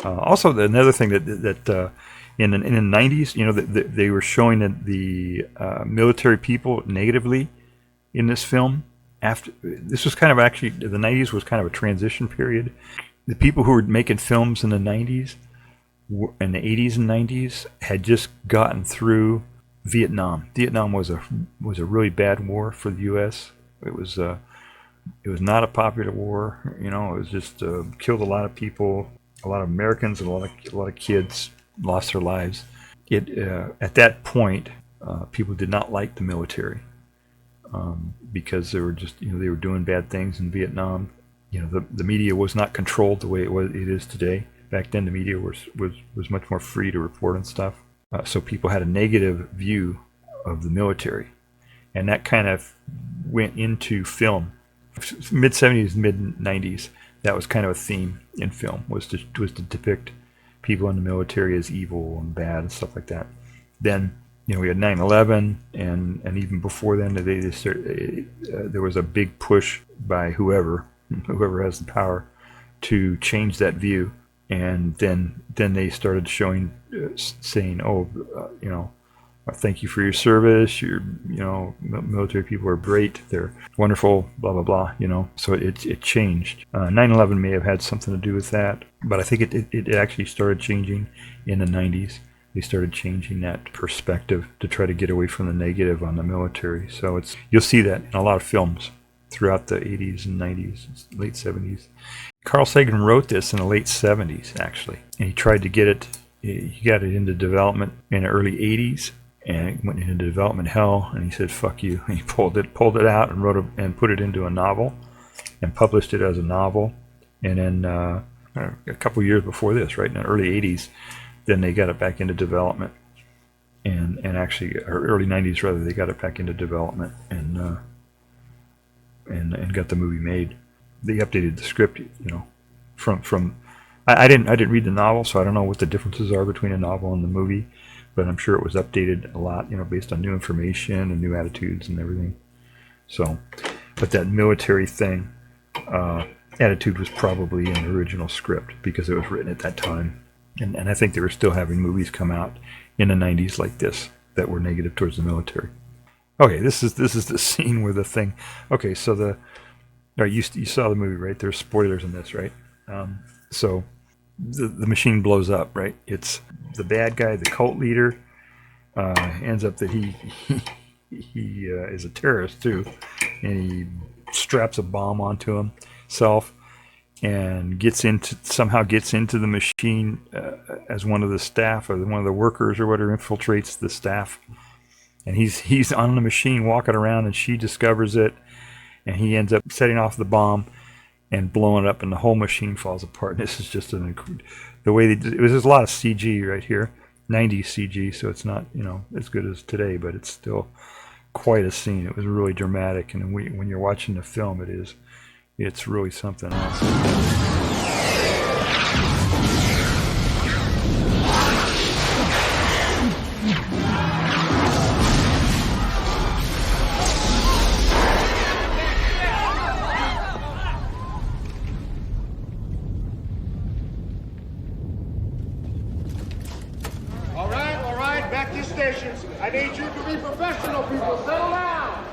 also another thing that in the 90s, you know, they were showing that the military people negatively in this film. After this was kind of actually the 90s was kind of a transition period. The people who were making films in the 90s and the 80s and 90s had just gotten through Vietnam. Vietnam was a really bad war for the U.S. It was not a popular war. You know, it was just killed a lot of people, a lot of Americans, and a lot of kids lost their lives. At that point, people did not like the military because they were just, you know, they were doing bad things in Vietnam. You know, the media was not controlled the way it is today. Back then, the media was much more free to report on stuff. So people had a negative view of the military, and that kind of went into film. Mid 70s, mid 90s, that was kind of a theme in film, was to depict people in the military as evil and bad and stuff like that. Then, you know, we had 9/11, and even before then, there was a big push by whoever has the power to change that view. And then they started showing, saying, "Oh, you know, thank you for your service. Military people are great. They're wonderful. Blah blah blah." You know, so it changed. 9/11 may have had something to do with that, but I think it actually started changing in the 90s. They started changing that perspective to try to get away from the negative on the military. So you'll see that in a lot of films throughout the 80s and 90s, late 70s. Carl Sagan wrote this in the late 70s, actually, and he tried to get it. He got it into development in the early 80s, and it went into development hell. And he said, "Fuck you!" And he pulled it out and and put it into a novel, and published it as a novel. And then a couple years before this, right in the early 80s, then they got it back into development, and actually, or early 90s rather, they got it back into development and got the movie made. They updated the script, you know, from I didn't read the novel, so I don't know what the differences are between a novel and the movie, but I'm sure it was updated a lot, you know, based on new information and new attitudes and everything. So, but that military thing, attitude was probably in the original script because it was written at that time, and I think they were still having movies come out in the 90s like this that were negative towards the military. Okay, this is the scene where the thing. Okay, so you saw the movie, right? There's spoilers in this, right? So the machine blows up, right? It's the bad guy, the cult leader, ends up that he is a terrorist too, and he straps a bomb onto himself and somehow gets into the machine as one of the staff or one of the workers or whatever, infiltrates the staff, and he's on the machine walking around, and she discovers it. And he ends up setting off the bomb and blowing it up, and the whole machine falls apart. And this is just the way there's a lot of CG right here, 90s CG, so it's not, you know, as good as today, but it's still quite a scene. It was really dramatic, and when you're watching the film, it's really something else. I need you to be professional, people. Settle down.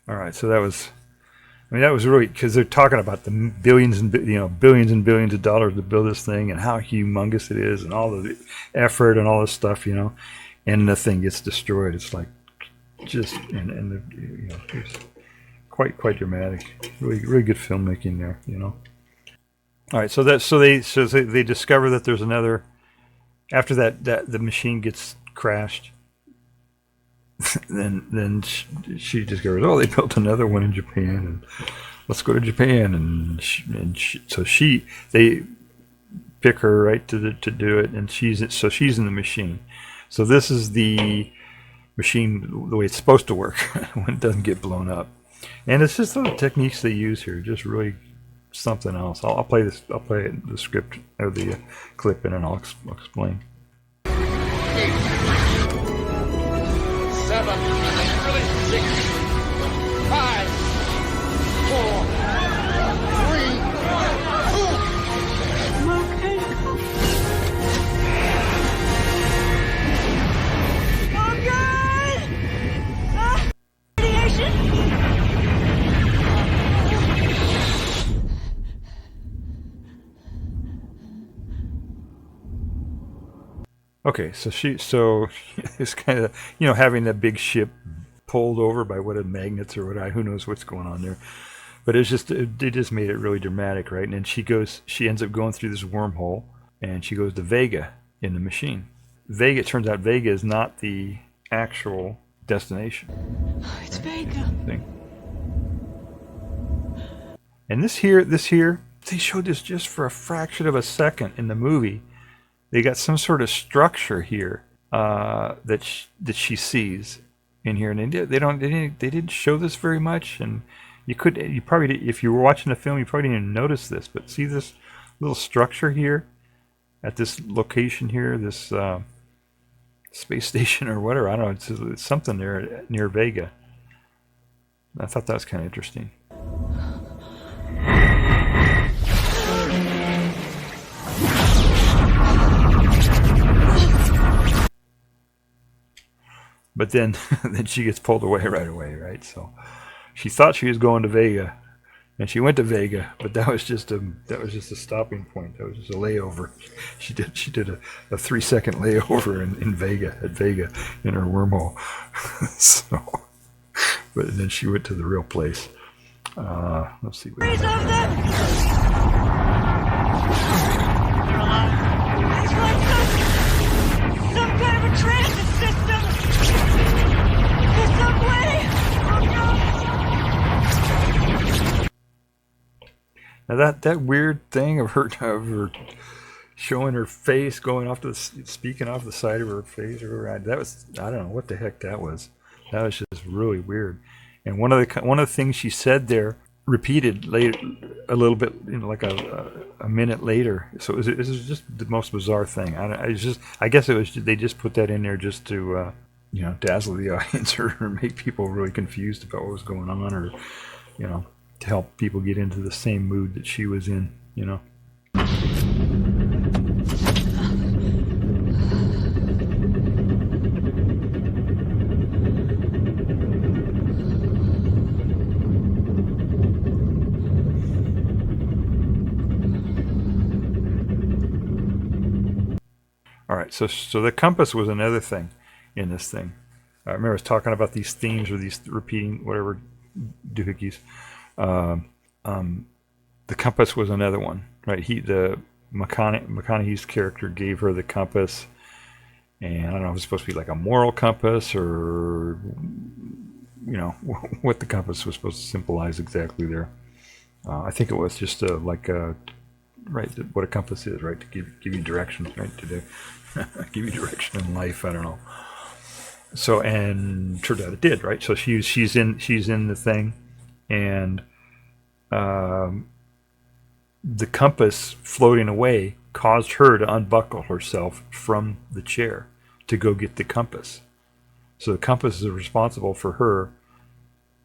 All right, so that was really, because they're talking about the billions and billions of dollars to build this thing and how humongous it is and all the effort and all this stuff, you know, and the thing gets destroyed. It's like just it's quite dramatic. Really good filmmaking there, you know. All right, so they discover that there's another. After that the machine gets crashed, then she discovers, oh, they built another one in Japan, and let's go to Japan, and they pick her right to do it, and she's in the machine. So this is the machine the way it's supposed to work when it doesn't get blown up, and it's just the techniques they use here, just really something else. I'll play this. I'll play the script or the clip in, and I'll explain. 8, 7, 6, 5, 4, 3, 2. Oh God! Radiation! Okay, so it's kind of, having that big ship pulled over by magnets or whatever. Who knows what's going on there? But they just made it really dramatic, right? And then she ends up going through this wormhole, and she goes to Vega in the machine. Vega, it turns out Vega is not the actual destination. It's Vega. Thing. And this here, they showed this just for a fraction of a second in the movie. They got some sort of structure here that she sees in here, and they didn't show this very much. And you probably, if you were watching the film, you probably didn't even notice this. But see this little structure here at this location here, this space station or whatever. I don't know. It's something there near Vega. I thought that was kind of interesting. But then she gets pulled away right away, right? So she thought she was going to Vega, and she went to Vega, but that was just a stopping point. That was just a layover. She did a 3-second layover in Vega in her wormhole. But then she went to the real place. Let's see. They're alive. It's like some kind of a transit system. There's some way. Now that weird thing of her showing her face going speaking off the side of her face, or that was, I don't know what the heck that was. That was just really weird. And one of the things she said there repeated later a little bit, like a minute later. So it was just the most bizarre thing. I guess it was, they just put that in there just to dazzle the audience or make people really confused about what was going on, or to help people get into the same mood that she was in. All right, so the compass was another thing in this thing. I remember I was talking about these themes or these repeating whatever doohickeys. The compass was another one, right? McConaughey's character gave her the compass, and I don't know if it's supposed to be like a moral compass or what the compass was supposed to symbolize exactly there. I think it was just right, what a compass is, right? To give you direction, right? To give you direction in life. I don't know. So, and turned out it did, right? So she's in the thing, and the compass floating away caused her to unbuckle herself from the chair to go get the compass. So the compass is responsible for her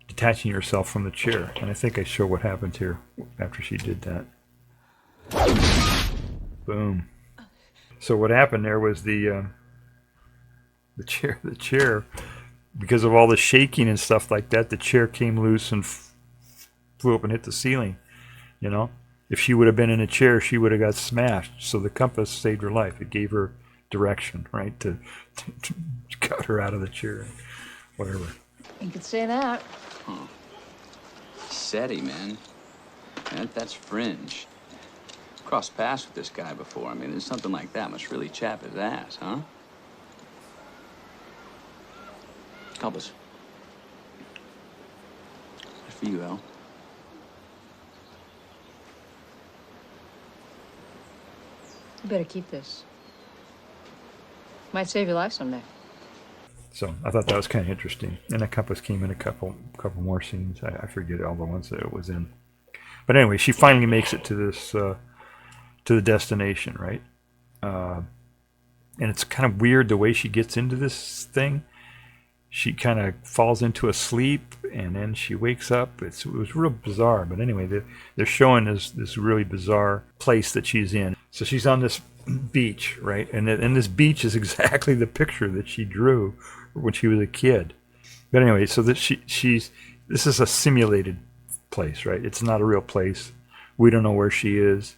detaching herself from the chair, and I think I show what happened here after she did that. Boom. So what happened there was the chair, because of all the shaking and stuff like that, the chair came loose and flew up and hit the ceiling. If she would have been in a chair, she would have got smashed. So the compass saved her life. It gave her direction, right, to cut her out of the chair, whatever. You could say that. SETI, man. That's fringe. Crossed paths with this guy before. I mean, there's something like that must really chap his ass, huh? Help us. That's for you, Al. You better keep this. Might save your life someday. So I thought that was kind of interesting. And the compass came in a couple more scenes. I forget all the ones that it was in. But anyway, she finally makes it to this to the destination, right? And it's kind of weird the way she gets into this thing. She kind of falls into a sleep, and then she wakes up. It was real bizarre. But anyway, they're showing this really bizarre place that she's in. So she's on this beach, right? And this beach is exactly the picture that she drew when she was a kid. But anyway, so that this is a simulated place, right? It's not a real place. We don't know where she is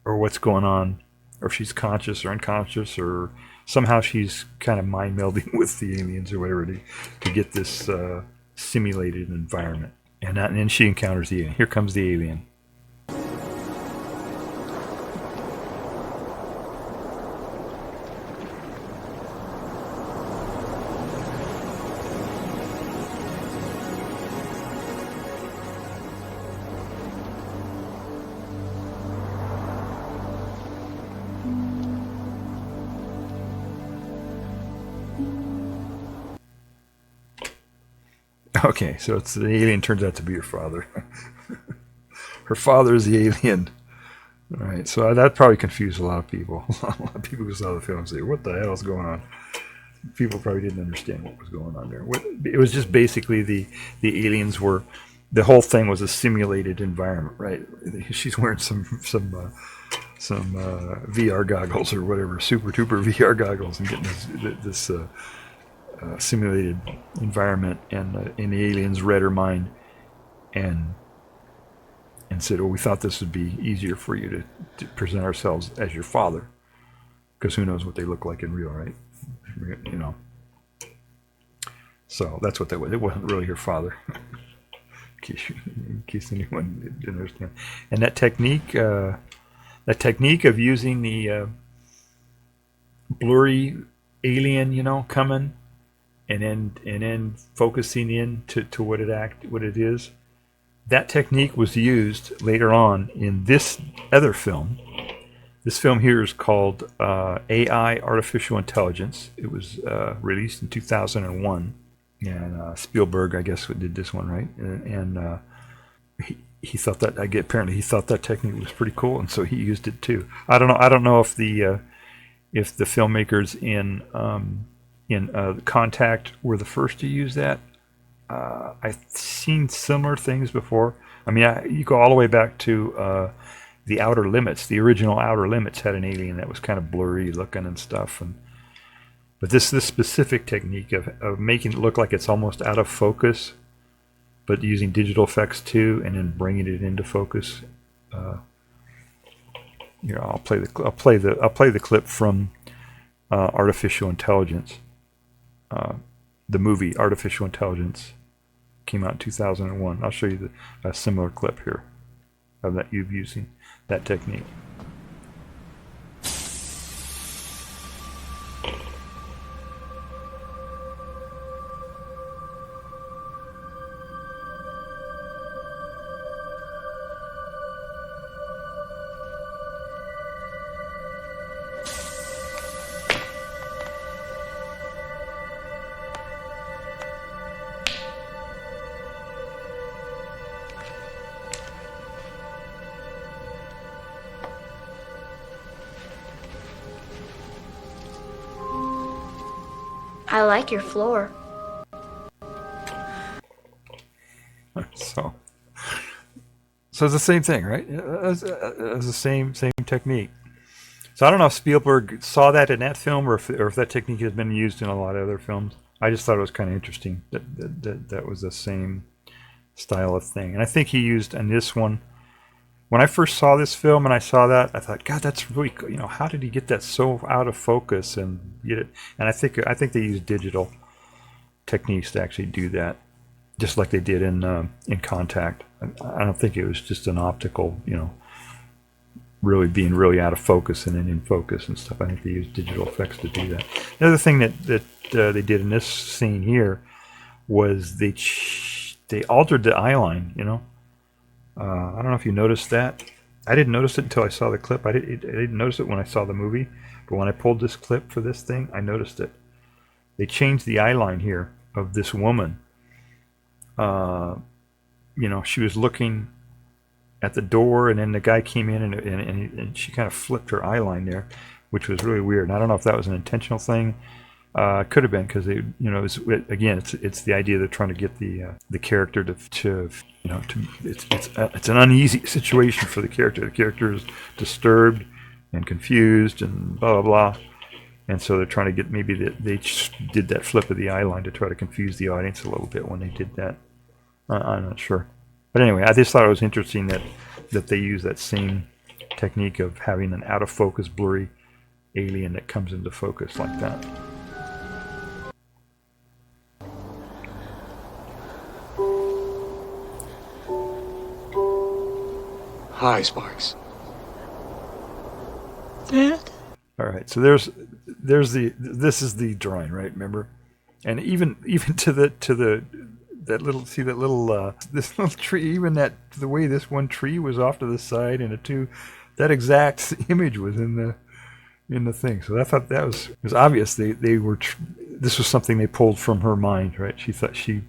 or what's going on, or if she's conscious or unconscious, or somehow she's kind of mind melding with the aliens or whatever to get this simulated environment. And then she encounters the alien. Here comes the alien. Okay, so it's the alien turns out to be her father. Her father is the alien. All right, so that probably confused a lot of people. A lot of people who saw the film say, "What the hell is going on?" People probably didn't understand what was going on there. It was just basically the aliens were. The whole thing was a simulated environment, right? She's wearing some VR goggles or whatever, super duper VR goggles, and getting this simulated environment, and the aliens read her mind and said, "Oh, we thought this would be easier for you to present ourselves as your father, because who knows what they look like in real, right? You know." So that's what that was. It wasn't really her father, in case anyone didn't understand. And that technique of using the blurry alien, coming. And then focusing in to what it is. That technique was used later on in this other film. This film here is called AI, Artificial Intelligence. It was released in 2001, and Spielberg, I guess, did this one, right? And he thought that apparently he thought that technique was pretty cool, and so he used it too. I don't know if the filmmakers in Contact were the first to use that. I've seen similar things before. I mean, you go all the way back to the Outer Limits. The original Outer Limits had an alien that was kind of blurry looking and stuff. But this specific technique of making it look like it's almost out of focus, but using digital effects too, and then bringing it into focus. I'll play the clip from Artificial Intelligence. The movie Artificial Intelligence came out in 2001. I'll show you a similar clip here of that using that technique. I like your floor. So it's the same thing, right? It's the same technique. So I don't know if Spielberg saw that in that film, or if that technique has been used in a lot of other films. I just thought it was kind of interesting that was the same style of thing. And I think he used in this one. When I first saw this film and I saw that, I thought, God, that's really cool. How did he get that so out of focus and get it? And I think they used digital techniques to actually do that, just like they did in Contact. I don't think it was just an optical, really being really out of focus and then in focus and stuff. I think they used digital effects to do that. The other thing that they did in this scene here was they altered the eye line. You know, I don't know if you noticed that. I didn't notice it until I saw the clip. I didn't notice it when I saw the movie, but when I pulled this clip for this thing, I noticed it. They changed the eye line here of this woman. You know, she was looking at the door, and then the guy came in, and she kind of flipped her eye line there, which was really weird. And I don't know if that was an intentional thing. Could have been, because they, you know, it's the idea they're trying to get the character to you know, it's an uneasy situation for the character. The character is disturbed and confused and blah blah blah, and so they're trying to get, maybe they did that flip of the eye line to try to confuse the audience a little bit when they did that. I'm not sure, but anyway, I just thought it was interesting that they use that same technique of having an out of focus, blurry alien that comes into focus like that. Hi, Sparks. Dad? All right, so this is the drawing, right? Remember, and even to that little this little tree, even the way this one tree was off to the side, and that exact image was in the thing. So I thought it was obvious they were this was something they pulled from her mind, right? She thought she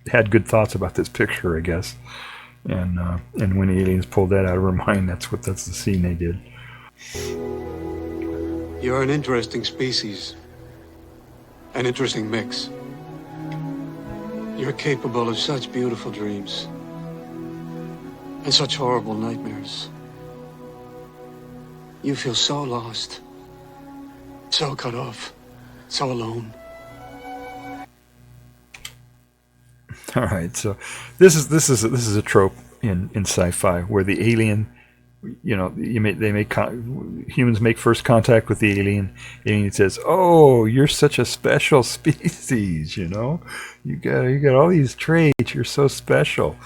had good thoughts about this picture, I guess. And when the aliens pulled that out of her mind, that's the scene they did. You're an interesting species. An interesting mix. You're capable of such beautiful dreams. And such horrible nightmares. You feel so lost. So cut off. So alone. All right, so this is a trope in sci-fi where the alien, you know, humans make first contact with the alien. Alien says, "Oh, you're such a special species. You know, you got all these traits. You're so special."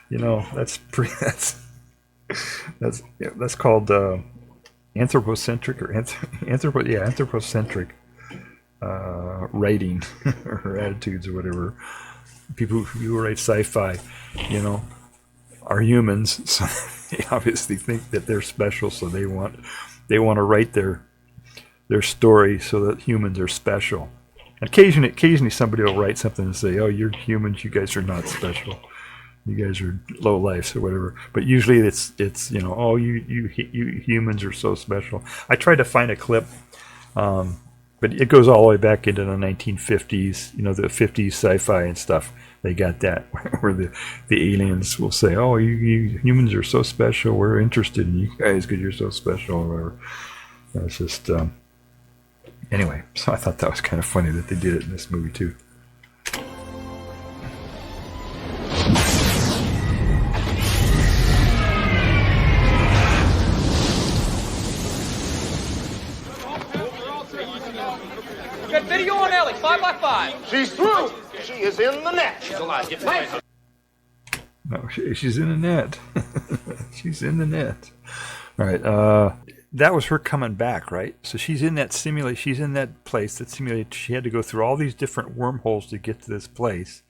You know, that's called anthropocentric or anthropocentric writing or attitudes or whatever. People who write sci-fi, you know, are humans, so they obviously think that they're special, so they want to write their story so that humans are special. Occasionally somebody will write something and say, "Oh, you're humans, you guys are not special. You guys are low lives," or whatever. But usually it's you know, "Oh, you humans are so special." I tried to find a clip, but it goes all the way back into the 1950s, you know, the 50s sci-fi and stuff. They got that, where the aliens will say, "Oh, you humans are so special. We're interested in you guys because you're so special," or whatever. It's just, anyway, so I thought that was kind of funny that they did it in this movie too. Good video on Ellie, 5x5. She's through. She is in the net. She's alive. Get the No, she's in the net. She's in the net. All right. That was her coming back, right? So she's in that simulate. She's in that place that simulated. She had to go through all these different wormholes to get to this place.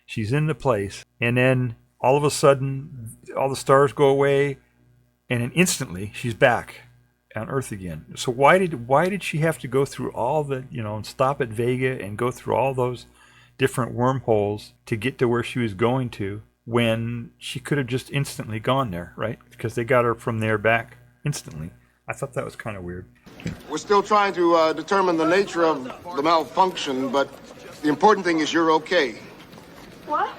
She's in the place, and then all of a sudden, all the stars go away, and then instantly she's back on Earth again. So why did she have to go through all the, you know, and stop at Vega and go through all those different wormholes to get to where she was going to, when she could have just instantly gone there, right? Because they got her from there back instantly. I thought that was kind of weird. We're still trying to determine the nature of the malfunction, but the important thing is you're okay. What?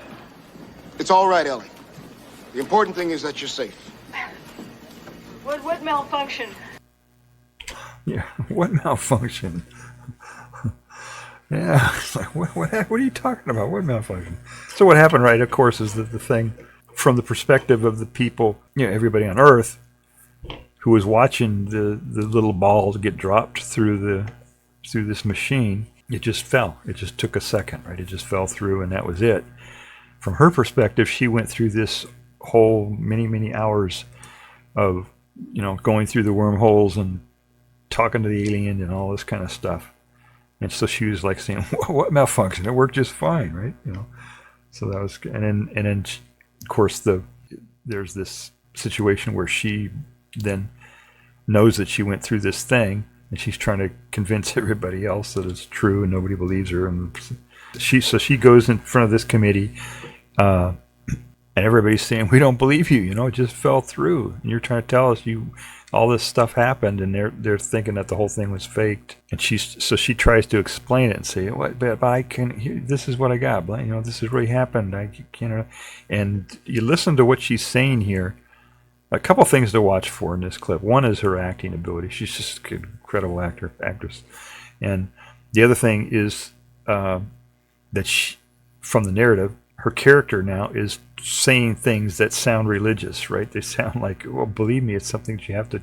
It's all right, Ellie. The important thing is that you're safe. What malfunction? Yeah, what malfunction? Yeah, it's like, what are you talking about? What malfunction? So what happened, right, of course, is that the thing, from the perspective of the people, you know, everybody on Earth who was watching the little balls get dropped through this machine, it just fell. It just took a second, right? It just fell through, and that was it. From her perspective, she went through this whole many hours of going through the wormholes and talking to the alien and all this kind of stuff. And so she was like saying, "What malfunction? It worked just fine, right?" So that was, and then of course there's this situation where she then knows that she went through this thing, and she's trying to convince everybody else that it's true, and nobody believes her. And she goes in front of this committee, and everybody's saying, "We don't believe you. It just fell through, and you're trying to tell us all this stuff happened," and they're thinking that the whole thing was faked. And she tries to explain it and say, "What? But I can. This is what I got. This has really happened. I can't." And you listen to what she's saying here. A couple things to watch for in this clip. One is her acting ability. She's just an incredible actress. And the other thing is that from the narrative, her character now is saying things that sound religious, right? They sound like, well, believe me, it's something that you have to,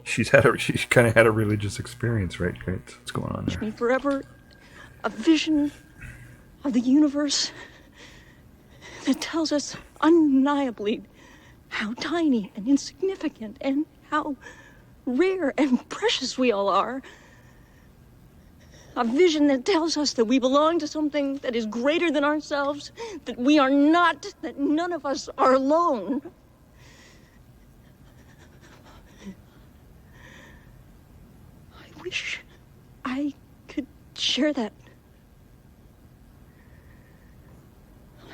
she's kind of had a religious experience, right? Great. What's going on there? Me forever, a vision of the universe that tells us undeniably how tiny and insignificant and how rare and precious we all are. A vision that tells us that we belong to something that is greater than ourselves, that we are not, that none of us are alone. I wish I could share that.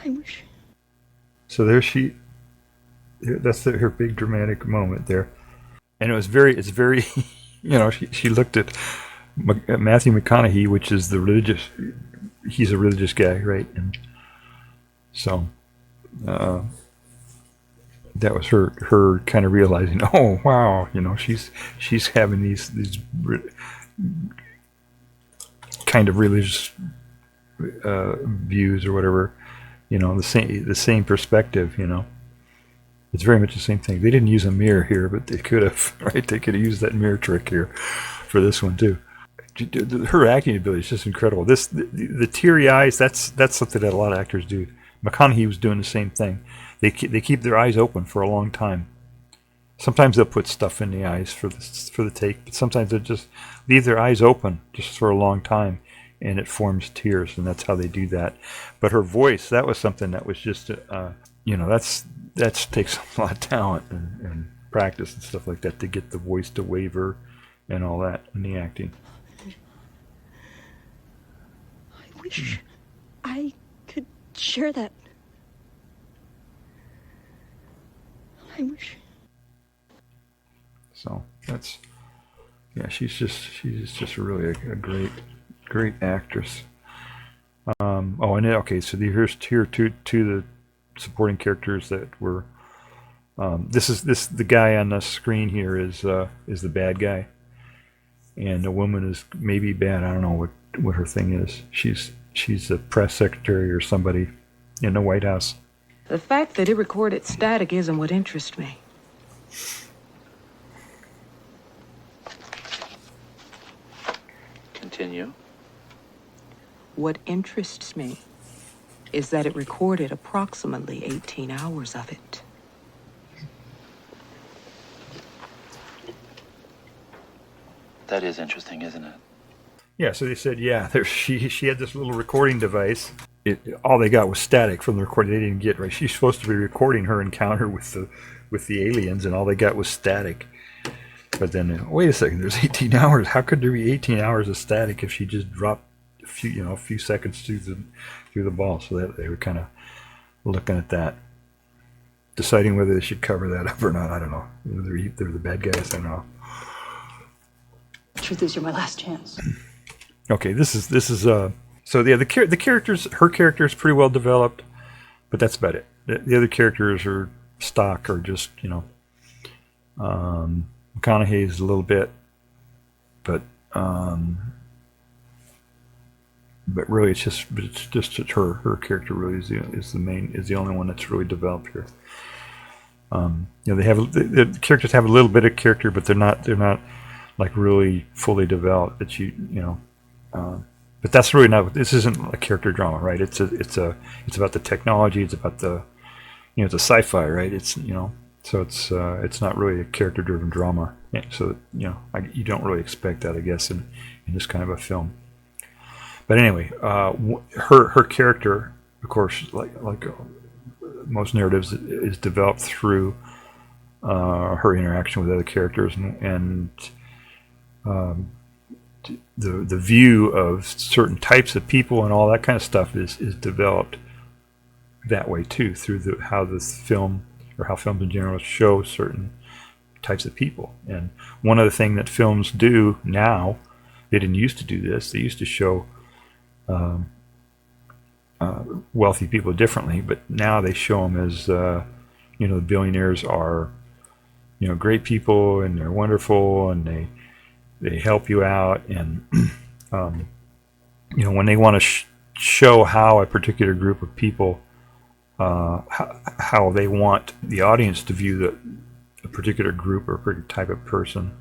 I wish. So that's her big dramatic moment there. And it's very, she looked at Matthew McConaughey, which is he's a religious guy, right? And so that was her kind of realizing, oh wow, she's having these kind of religious views or whatever, the same perspective, It's very much the same thing. They didn't use a mirror here, but they could have, right? They could have used that mirror trick here for this one too. Her acting ability is just incredible. The teary eyes, that's something that a lot of actors do. McConaughey was doing the same thing. They keep their eyes open for a long time. Sometimes they'll put stuff in the eyes for the take, but sometimes they'll just leave their eyes open just for a long time, and it forms tears, and that's how they do that. But her voice, that was something that was just, that takes a lot of talent and practice and stuff like that to get the voice to waver and all that in the acting. I wish I could share that. I wish. So she's just really a great actress. So here's two the supporting characters that were. The guy on the screen here is the bad guy, and the woman is maybe bad. I don't know what her thing is. She's a press secretary or somebody in the White House. The fact that it recorded static isn't what interests me. Continue. What interests me is that it recorded approximately 18 hours of it. That is interesting, isn't it? Yeah, so they said, she had this little recording device. All they got was static from the recording. They didn't get right. She's supposed to be recording her encounter with the aliens, and all they got was static. But then, wait a second, there's 18 hours. How could there be 18 hours of static if she just dropped a few seconds through the ball? So that they were kind of looking at that, deciding whether they should cover that up or not. I don't know. They're the bad guys. I don't know. Truth is, you're my last chance. Okay, this is so the characters, her character is pretty well developed, but that's about it. The other characters are stock or just McConaughey's a little bit, but really it's just her character really is the only one that's really developed here. The characters have a little bit of character, but they're not like really fully developed. But that's really not. This isn't a character drama, right? It's about the technology. It's about the it's a sci-fi, right? It's So it's not really a character-driven drama. So you don't really expect that, I guess, in this kind of a film. But anyway, her character, of course, like most narratives, is developed through her interaction with other characters, and the view of certain types of people and all that kind of stuff is developed that way too, through how this film, or how films in general, show certain types of people. And one other thing that films do now, they didn't used to do this. They used to show wealthy people differently, but now they show them as the billionaires are great people, and they're wonderful, and they help you out, and when they want to show how a particular group of people, how they want the audience to view a particular group or a particular type of person,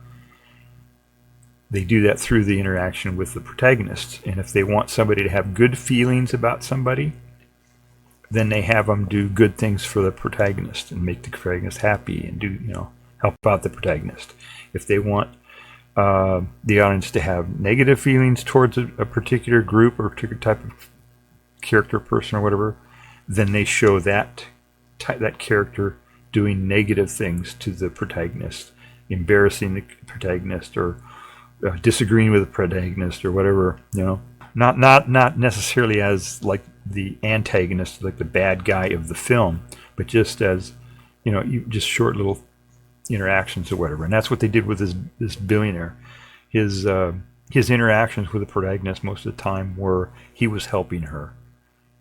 they do that through the interaction with the protagonist. And if they want somebody to have good feelings about somebody, then they have them do good things for the protagonist and make the protagonist happy and help out the protagonist. If they want the audience to have negative feelings towards a particular group or a particular type of character, person, or whatever, then they show that character doing negative things to the protagonist, embarrassing the protagonist, or disagreeing with the protagonist, or whatever. Not necessarily as like the antagonist, like the bad guy of the film, but just as just short little interactions or whatever. And that's what they did with this billionaire. His interactions with the protagonist most of the time were he was helping her.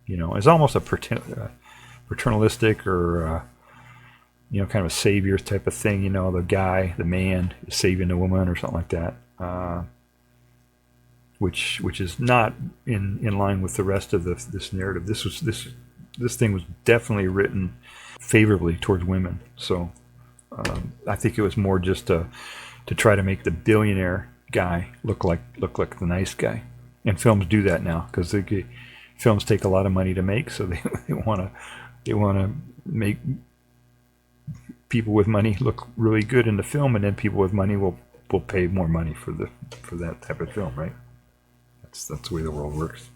It's almost a paternalistic or kind of a savior type of thing. The man is saving the woman or something like that, which is not in line with the rest of this narrative. This thing was definitely written favorably towards women. So I think it was more just to try to make the billionaire guy look like the nice guy. And films do that now, because films take a lot of money to make, so they want to make people with money look really good in the film, and then people with money will pay more money for that type of film, right? That's the way the world works.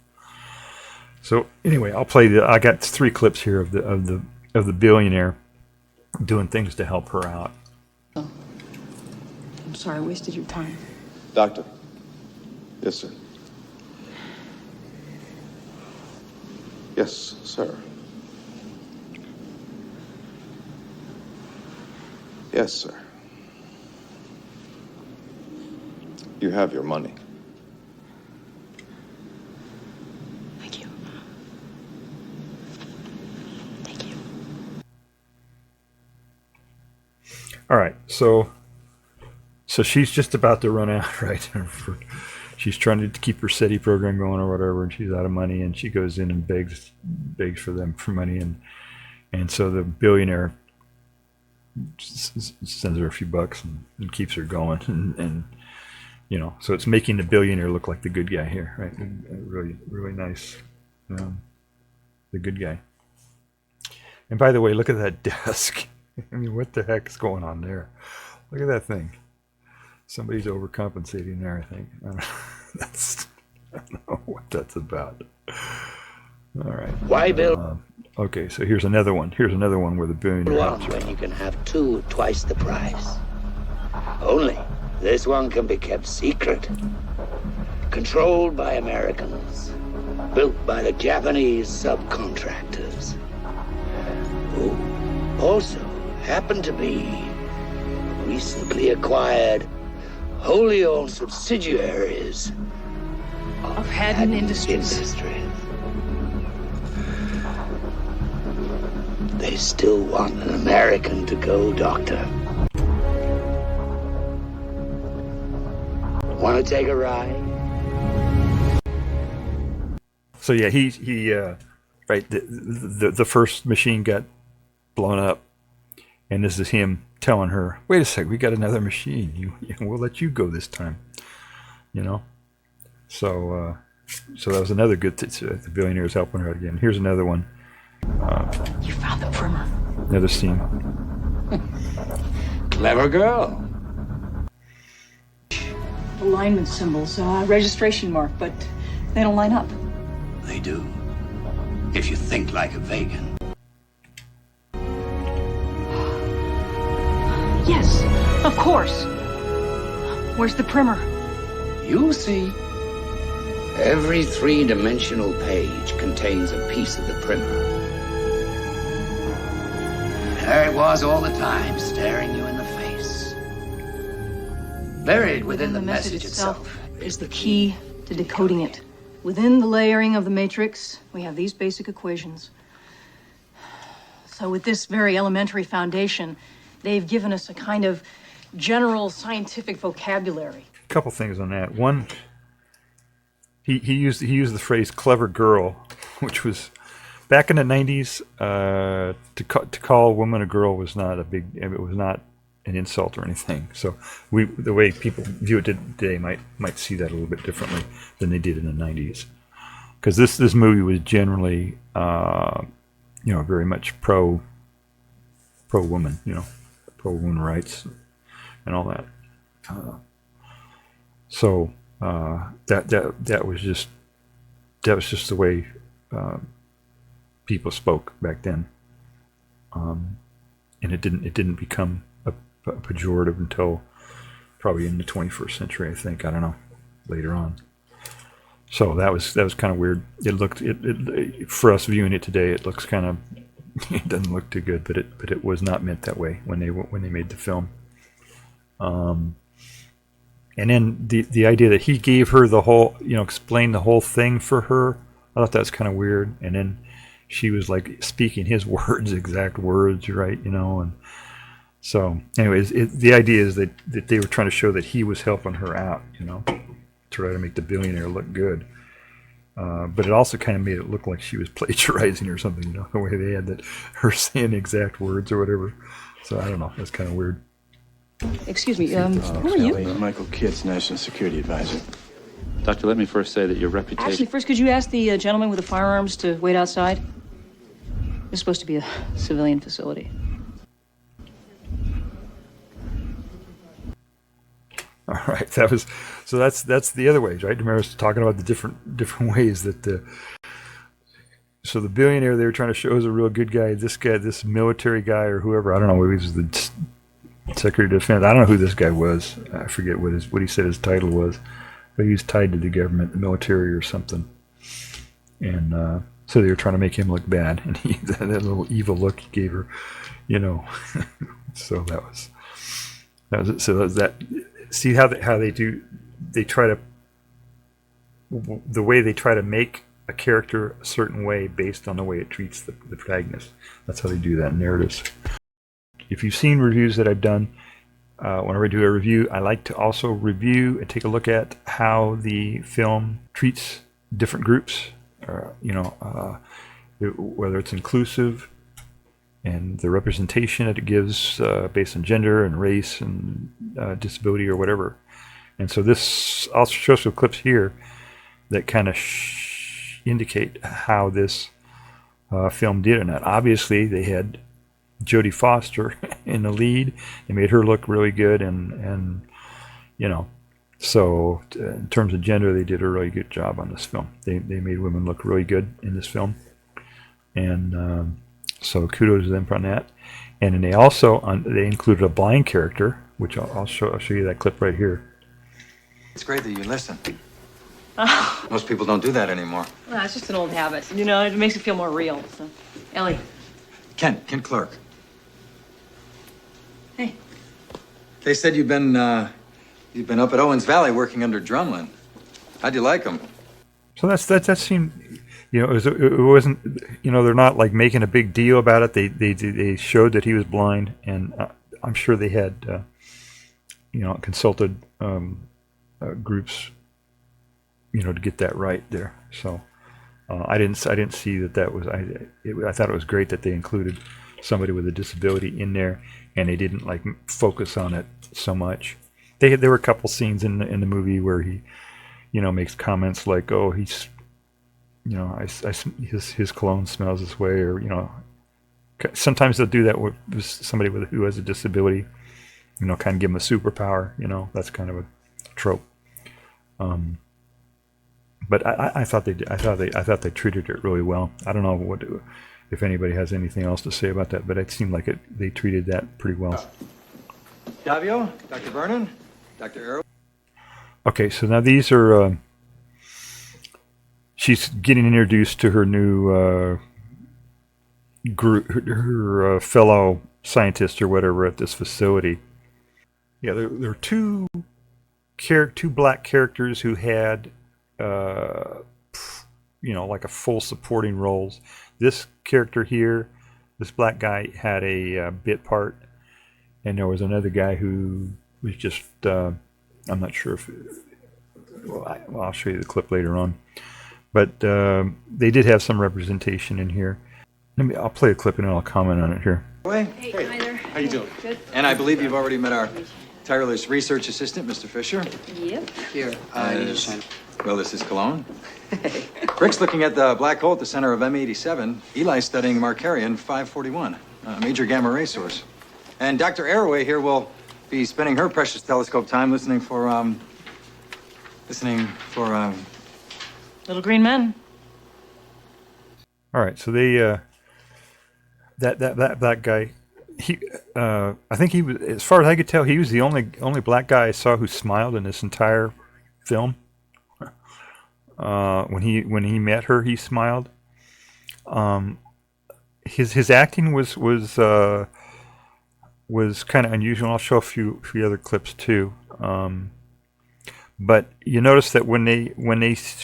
So anyway, I'll play I got 3 clips here of the billionaire doing things to help her out. I'm sorry I wasted your time. Doctor. Yes, sir. Yes, sir. Yes, sir. You have your money. Thank you. All right, so she's just about to run out, right? She's trying to keep her SETI program going or whatever, and she's out of money, and she goes in and begs for money, and so the billionaire sends her a few bucks and keeps her going, and so it's making the billionaire look like the good guy here, right? Really, really nice, the good guy. And by the way, look at that desk. I mean, what the heck is going on there? Look at that thing. Somebody's overcompensating there, I think. I don't know what that's about. All right. Why build okay, so here's another one. Here's another one where the billionaire one when you can have 2 twice the price? Only this one can be kept secret. Controlled by Americans. Built by the Japanese subcontractors. Who also happen to be recently acquired wholly owned subsidiaries of Haddon Industries. They still want an American to go, Doctor. Want to take a ride? So yeah, he right, the first machine got blown up, and this is him telling her, "Wait a sec, we got another machine. We'll let you go this time." So that was another good. The billionaire is helping her again. Here's another one. You found the primer. Another scene. Clever girl. Alignment symbols, registration mark, but they don't line up. They do. If you think like a vegan. Yes, of course. Where's the primer? You'll see. Every three-dimensional page contains a piece of the primer. There it was all the time, staring you in the face. Buried within the message itself is the key to decoding it. Within the layering of the matrix, we have these basic equations. So with this very elementary foundation, they've given us a kind of general scientific vocabulary. A couple things on that. One, he used the phrase "clever girl," which was back in the 90s. To call a woman a girl was not it was not an insult or anything. So the way people view it today might see that a little bit differently than they did in the 90s. Because this movie was generally, very much pro woman, pro woman rights and all that. That was just the way people spoke back then, and it didn't become a pejorative until probably in the 21st century, I think. I don't know, later on. So that was kind of weird. It for us viewing it today, it looks kind of it doesn't look too good, but it was not meant that way when they made the film. And then the idea that he gave her the whole, explained the whole thing for her, I thought that was kind of weird. And then she was like speaking his words, exact words, right? And so, anyways, the idea is that they were trying to show that he was helping her out, to try to make the billionaire look good. But it also kind of made it look like she was plagiarizing or something, the way they had her saying exact words or whatever. So I don't know, that's kind of weird. Excuse me, who are you? Michael Kitts, National Security Advisor. Doctor, let me first say that your reputation... Actually, first, could you ask the gentleman with the firearms to wait outside? It's supposed to be a civilian facility. All right, that's the other ways, right? Damaris was talking about the different ways that so the billionaire they were trying to show is a real good guy. This military guy or whoever, I don't know, maybe he was the Secretary of Defense. I don't know who this guy was. I forget what he said his title was, but he was tied to the government, the military, or something. And so they were trying to make him look bad, and that little evil look he gave her, So that was it. So that was that. See how they do. They try to the way they try to make a character a certain way based on the way it treats the protagonist. That's how they do that in narratives. If you've seen reviews that I've done, whenever I do a review, I like to also review and take a look at how the film treats different groups, whether it's inclusive and the representation that it gives based on gender and race and disability or whatever. And so this, I'll show some clips here that kind of indicate how this film did in that. Obviously, they had Jodie Foster in the lead. They made her look really good, and so in terms of gender, they did a really good job on this film. They made women look really good in this film, and so kudos to them on that. And then they also they included a blind character, which I'll show you that clip right here. It's great that you listen. Most people don't do that anymore. Well, it's just an old habit. It makes it feel more real. So, Ellie. Kent Clark. Hey. They said you've been up at Owens Valley working under Drumlin. How'd you like him? So that seemed, it wasn't, they're not like making a big deal about it. They showed that he was blind, and I'm sure they had, consulted groups, to get that right there. So I didn't see that was I thought it was great that they included somebody with a disability in there, and they didn't like focus on it so much. There were a couple scenes in the movie where he, makes comments like, "Oh, he's, his cologne smells this way," or sometimes they'll do that with somebody who has a disability, you know, kind of give them a superpower, you know, that's kind of a trope. But I thought they treated it really well. I don't know if anybody has anything else to say about that, but it seemed like they treated that pretty well. Davio, Dr. Vernon, Dr. Arrow. Okay, so now these are she's getting introduced to her new group, her fellow scientists or whatever at this facility. Yeah, there are two black characters who had you know, like a full supporting roles. This character here, this black guy, had a bit part, and there was another guy who was just I'm not sure if I'll show you the clip later on, but they did have some representation in here. I'll play a clip and then I'll comment on it here. Hey, hi there. How you doing? Good. And I believe you've already met our tireless research assistant, Mr. Fisher. Yep. Here, you just sign. Well, this is Cologne. Rick's looking at the black hole at the center of M87. Eli's studying Markarian 541, a major gamma ray source. And Dr. Arroway here will be spending her precious telescope time listening for Little green men. All right, so they that guy, he I think he was, as far as I could tell, he was the only black guy I saw who smiled in this entire film. When he met her, he smiled. His acting was kind of unusual. I'll show a few other clips too. But you notice that when they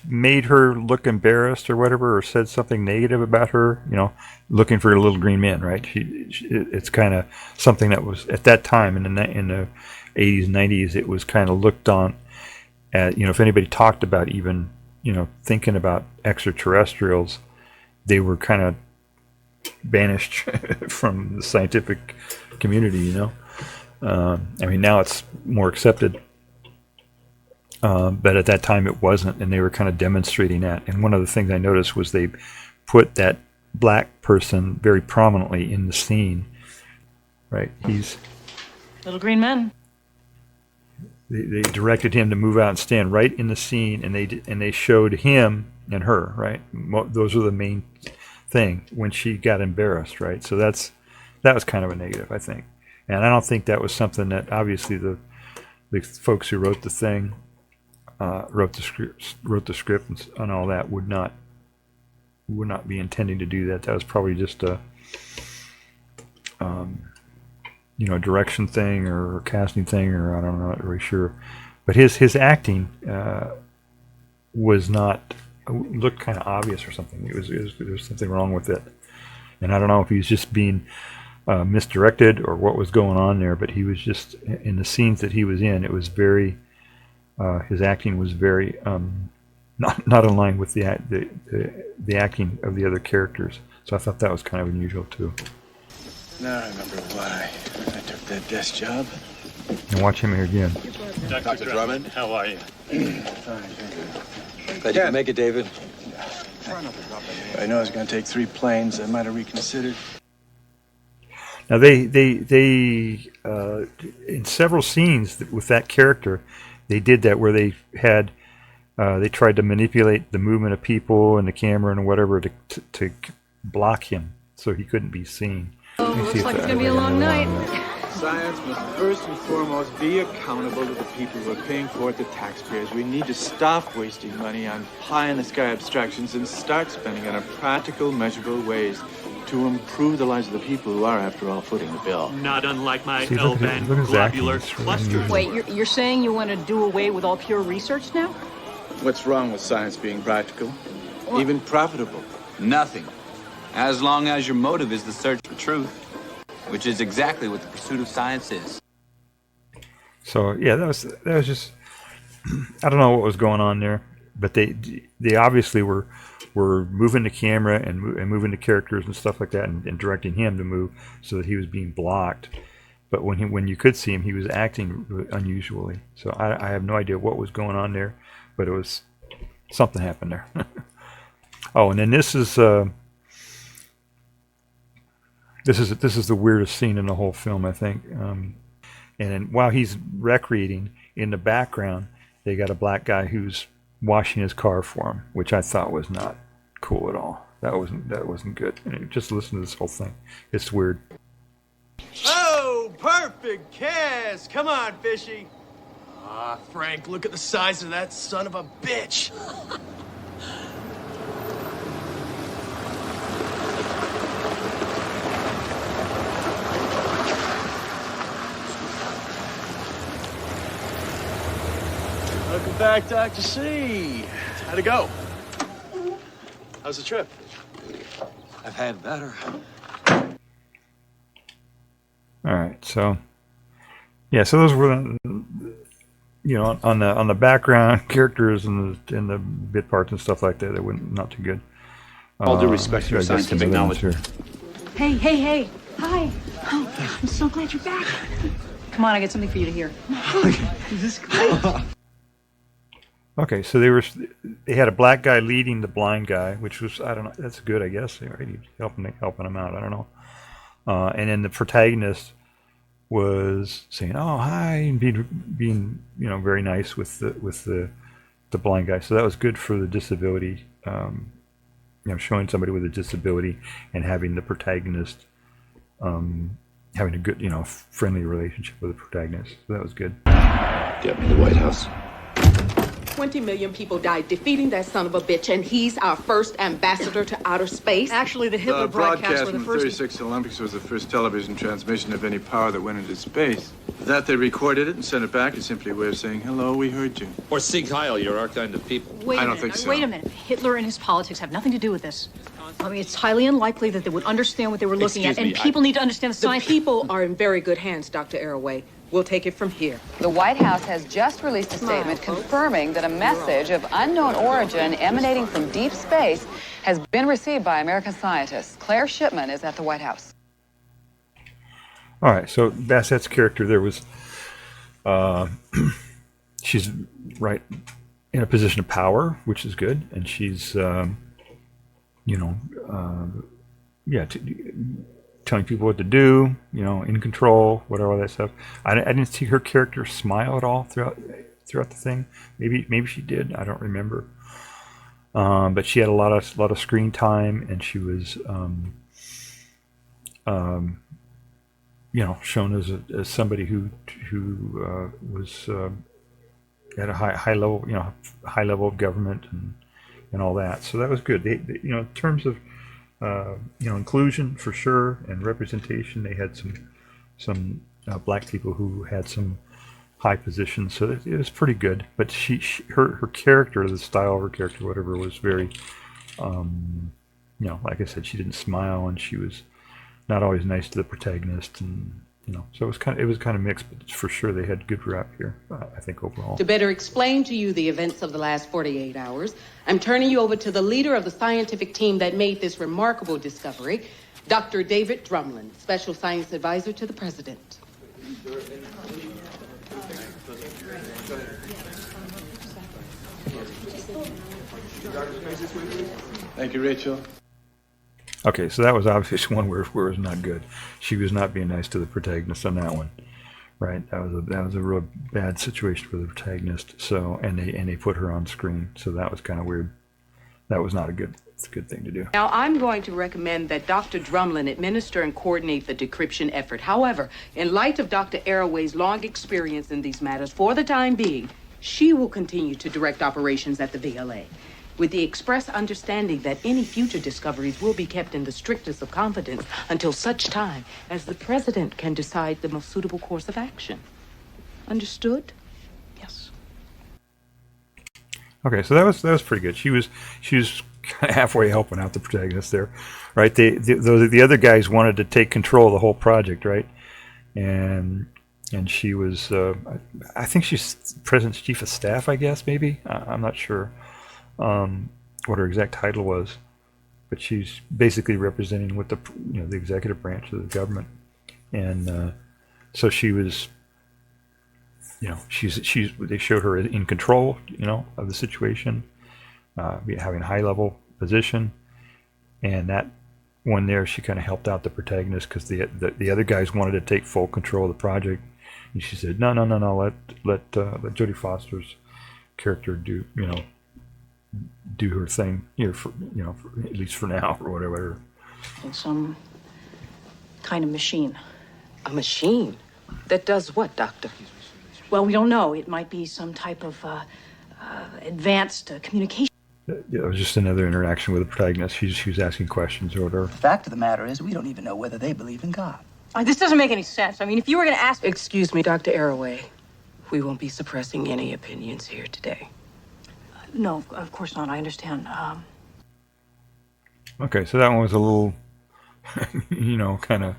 made her look embarrassed or whatever, or said something negative about her, you know, looking for a little green man, right? It's kind of something that was at that time in the 80s, 90s. It was kind of looked on at, you know, if anybody talked about even, you know, thinking about extraterrestrials, they were kind of banished from the scientific community, you know. I mean, now it's more accepted. But at that time it wasn't, and they were kind of demonstrating that. And one of the things I noticed was they put that black person very prominently in the scene, right? He's Little green men. They directed him to move out and stand right in the scene, and they showed him and her, right? Those were the main thing when she got embarrassed, right? So that was kind of a negative, I think. And I don't think that was something that obviously the folks who wrote the thing, wrote the script and all that would not be intending to do that. That was probably just a you know, direction thing or casting thing, or I don't know, not really sure. But his acting was not, looked kind of obvious or something. There was something wrong with it, and I don't know if he was just being misdirected or what was going on there. But he was just, in the scenes that he was in, it was very, his acting was very not in line with the acting of the other characters. So I thought that was kind of unusual too. Now I remember why I took that desk job. And watch him here again. Dr. Drummond, how are you? Fine, thank you. Glad you can make it, David. I know I was going to take 3 planes. I might have reconsidered. Now they in several scenes with that character, they did that where they had they tried to manipulate the movement of people and the camera and whatever to block him so he couldn't be seen. Looks like it's gonna be a long night. Science must first and foremost be accountable to the people who are paying for it, the taxpayers. We need to stop wasting money on pie-in-the-sky abstractions and start spending it on practical, measurable ways to improve the lives of the people who are, after all, footing the bill. Not unlike my See, look at his globular acting. It's really cluster. unusual. Wait, you're saying you want to do away with all pure research now? What's wrong with science being practical? Even profitable? Nothing. As long as your motive is the search for truth, which is exactly what the pursuit of science is. So yeah, that was just, I don't know what was going on there, but they obviously were moving the camera and moving the characters and stuff like that, and directing him to move so that he was being blocked. But when you could see him, he was acting unusually. So I have no idea what was going on there, but it was something happened there. Oh, and then this is This is the weirdest scene in the whole film, I think. And then while he's recreating, in the background, they got a black guy who's washing his car for him, which I thought was not cool at all. That wasn't good. And just listen to this whole thing. It's weird. Oh, perfect cast. Come on, Fishy. Ah, Frank, look at the size of that son of a bitch. Welcome back, Dr. C. How'd it go? How's the trip? I've had better. All right, so yeah, so those were the, on the background characters and the bit parts and stuff like that. They were not too good. All due respect to your scientific knowledge. Hey, hey, hey. Hi. Oh, I'm so glad you're back. Come on, I got something for you to hear. Is this great? Okay, so they had a black guy leading the blind guy, which was, I don't know, that's good, I guess. Right? He's helping him out. I don't know. And then the protagonist was saying, "Oh, hi," and being very nice with the blind guy. So that was good for the disability. Showing somebody with a disability and having the protagonist having a good, friendly relationship with the protagonist. So that was good. Get me the White House. 20 million people died defeating that son of a bitch, and he's our first ambassador to outer space. Actually, the Hitler The broadcast broadcast were the from the first. 36th Olympics was the first television transmission of any power that went into space. That they recorded it and sent it back is simply a way of saying, hello, we heard you. Or Sieg Heil, you're our kind of people. Wait a I don't minute, think so. Wait a minute. Hitler and his politics have nothing to do with this. I mean, it's highly unlikely that they would understand what they were looking at, and people need to understand the The science. people are in very good hands, Dr. Arroway. We'll take it from here. The White House has just released a statement confirming that a message of unknown origin emanating from deep space has been received by American scientists. Claire Shipman is at the White House. All right, so Basset's character there was, she's right in a position of power, which is good, and she's, telling people what to do, in control, whatever, all that stuff. I didn't see her character smile at all throughout the thing. Maybe she did. I don't remember. But she had a lot of screen time, and she was, shown as somebody who was at a high level of government and all that. So that was good. They in terms of inclusion for sure and representation, they had some black people who had some high positions, so it was pretty good. But her character, the style of her character, whatever, was very, like I said, she didn't smile, and she was not always nice to the protagonist, and so it was kind of mixed. But for sure, they had good rap here, I think, overall. To better explain to you the events of the last 48 hours, I'm turning you over to the leader of the scientific team that made this remarkable discovery, Dr. David Drumlin, Special Science Advisor to the President. Thank you, Rachel. Okay, so that was obviously one where it was not good. She was not being nice to the protagonist on that one, right? That was a real bad situation for the protagonist. So and they put her on screen, so that was kind of weird. That was not a good thing to do. Now, I'm going to recommend that Dr. Drumlin administer and coordinate the decryption effort. However, in light of Dr. Arroway's long experience in these matters, for the time being, she will continue to direct operations at the VLA, with the express understanding that any future discoveries will be kept in the strictest of confidence until such time as the President can decide the most suitable course of action. Understood? Yes. Okay, so that was pretty good. She was kind of halfway helping out the protagonist there, right? The other guys wanted to take control of the whole project, right? And she was, I think she's President's Chief of Staff, I guess, maybe. I'm not sure what her exact title was, but she's basically representing what the executive branch of the government, and so she was, they showed her in control, of the situation, having a high level position, and that one there, she kind of helped out the protagonist because the other guys wanted to take full control of the project, and she said, no, let Jodie Foster's character do her thing here for at least for now or whatever. Some kind of machine. A machine? That does what, Doctor? Well, we don't know. It might be some type of advanced communication. Yeah, it was just another interaction with the protagonist. She was asking questions or whatever. The fact of the matter is, we don't even know whether they believe in God. This doesn't make any sense. I mean, if you were going to ask... Excuse me, Dr. Arroway. We won't be suppressing any opinions here today. No, of course not. I understand. Okay, so that one was a little, kind of,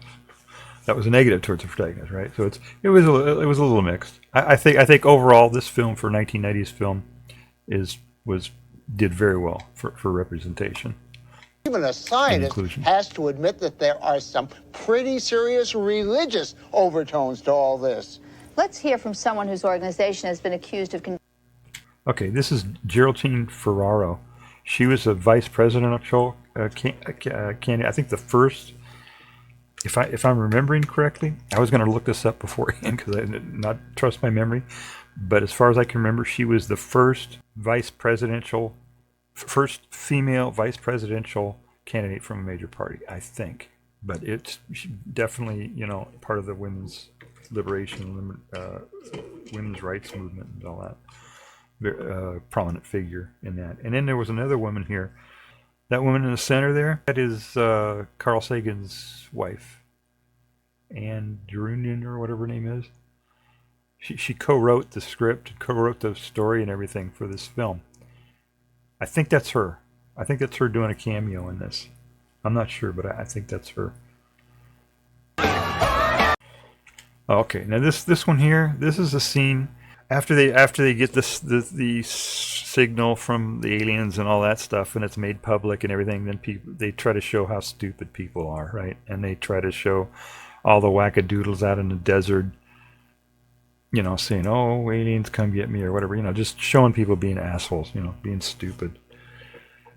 that was a negative towards the protagonist, right? So it was a little mixed. I think overall this film for 1990s film did very well for representation. Even a scientist has to admit that there are some pretty serious religious overtones to all this. Let's hear from someone whose organization has been accused of... Okay, this is Geraldine Ferraro. She was a vice presidential candidate. I think the first, if I'm remembering correctly, I was going to look this up beforehand because I did not trust my memory. But as far as I can remember, she was the first female vice presidential candidate from a major party, I think. But it's definitely, part of the women's liberation, women's rights movement and all that. Prominent figure in that. And then there was another woman here. That woman in the center there, that is Carl Sagan's wife. Anne Drunin or whatever her name is. She co-wrote the script, co-wrote the story and everything for this film. I think that's her. I think that's her doing a cameo in this. I'm not sure, but I think that's her. Okay, now this one here, this is a scene after they get the signal from the aliens and all that stuff, and it's made public and everything. Then they try to show how stupid people are, right? And they try to show all the wackadoodles out in the desert, saying, "Oh, aliens, come get me," or whatever. Just showing people being assholes, being stupid.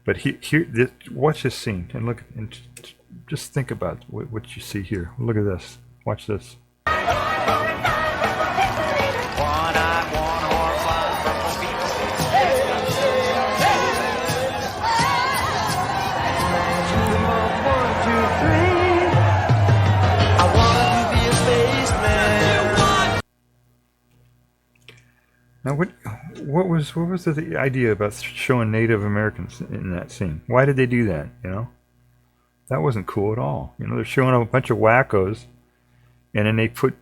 But here, watch this scene and look, and just think about what you see here. Look at this. Watch this. Now, what was the idea about showing Native Americans in that scene? Why did they do that? That wasn't cool at all. They're showing a bunch of wackos, and then they put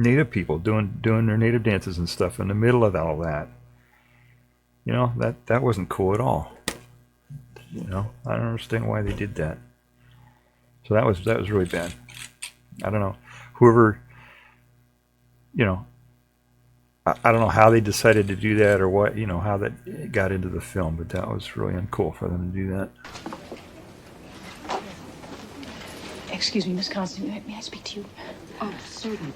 Native people doing their Native dances and stuff in the middle of all that. That wasn't cool at all. I don't understand why they did that. So that was really bad. I don't know. Whoever, I don't know how they decided to do that or what, how that got into the film, but that was really uncool for them to do that. Excuse me, Miss Constantine, may I speak to you? Oh, certainly.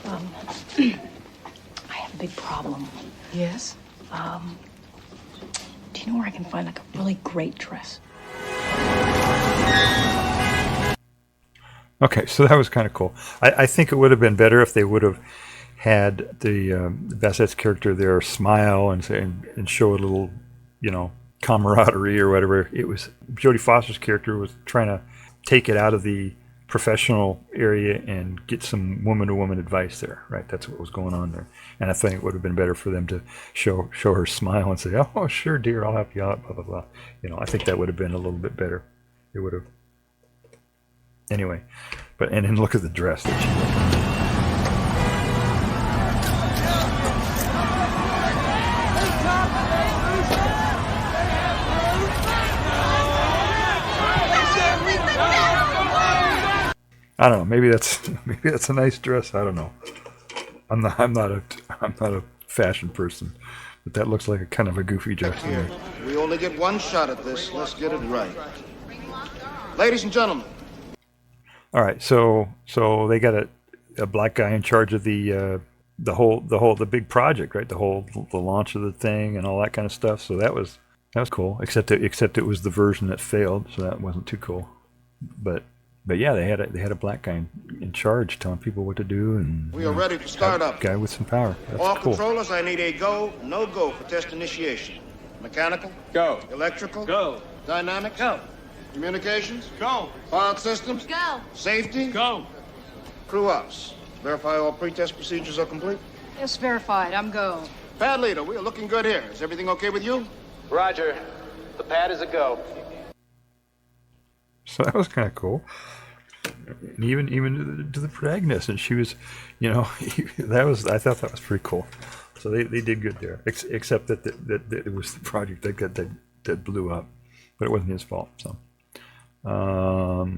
I have a big problem. Yes? Do you know where I can find a really great dress? Okay, so that was kind of cool. I think it would have been better if they would have had the Basset's character there smile and show a little, camaraderie or whatever. It was Jodie Foster's character was trying to take it out of the professional area and get some woman-to-woman advice there, right? That's what was going on there. And I think it would have been better for them to show her smile and say, "Oh, sure, dear, I'll help you out," blah, blah, blah. I think that would have been a little bit better. It would have. Anyway, and then look at the dress that she wore. I don't know. Maybe that's a nice dress. I don't know. I'm not a fashion person, but that looks like a kind of a goofy dress to me. We only get one shot at this. Let's get it right. Ladies and gentlemen. All right. So they got a black guy in charge of the big project, right? The launch of the thing and all that kind of stuff. So that was cool. Except it was the version that failed, so that wasn't too cool. but yeah, they had a black guy in charge telling people what to do, and We are ready to start up. Guy with some power. That's All cool. controllers, I need a go, no go for test initiation. Mechanical? Go. Electrical? Go. Dynamics? Go. Communications? Go. File systems? Go. Safety? Go. Crew ops. Verify all pretest procedures are complete. Yes, verified. I'm go. Pad leader, we are looking good here. Is everything okay with you? Roger. The pad is a go. So that was kind of cool. And even to the protagonist, and she was, I thought that was pretty cool. So they did good there, except that it was the project that blew up, but it wasn't his fault. So, all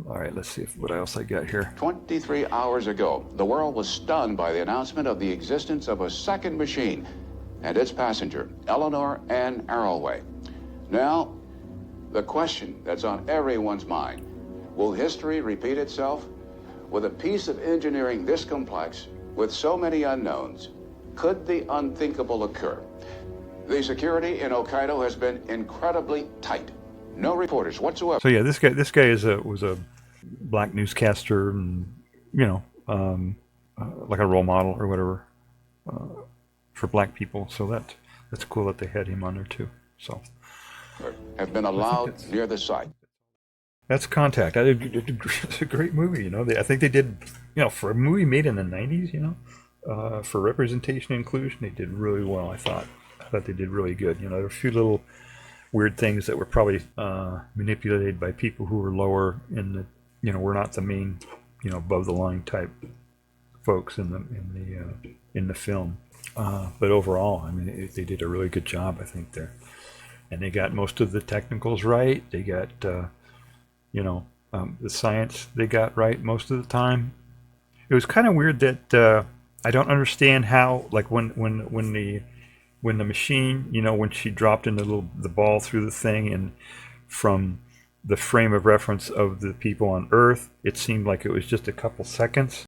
right, let's see what else I got here. 23 hours ago, the world was stunned by the announcement of the existence of a second machine and its passenger, Eleanor Ann Arroway. Now, the question that's on everyone's mind: will history repeat itself? With a piece of engineering this complex, with so many unknowns, could the unthinkable occur? The security in Hokkaido has been incredibly tight. No reporters whatsoever. So yeah, this guy was a black newscaster, and like a role model or whatever for black people. So that's cool that they had him on there too. So have been allowed near the site. That's Contact. It's a great movie. I think they did, for a movie made in the 90s, for representation and inclusion, they did really well. I thought they did really good. There were a few little weird things that were probably manipulated by people who were lower in the, were not the main, above the line type folks in the film. But overall, I mean, they did a really good job, I think, there. And they got most of the technicals right. They got, the science they got right most of the time. It was kind of weird that I don't understand how, like when the machine, when she dropped in the ball through the thing, and from the frame of reference of the people on Earth, it seemed like it was just a couple seconds.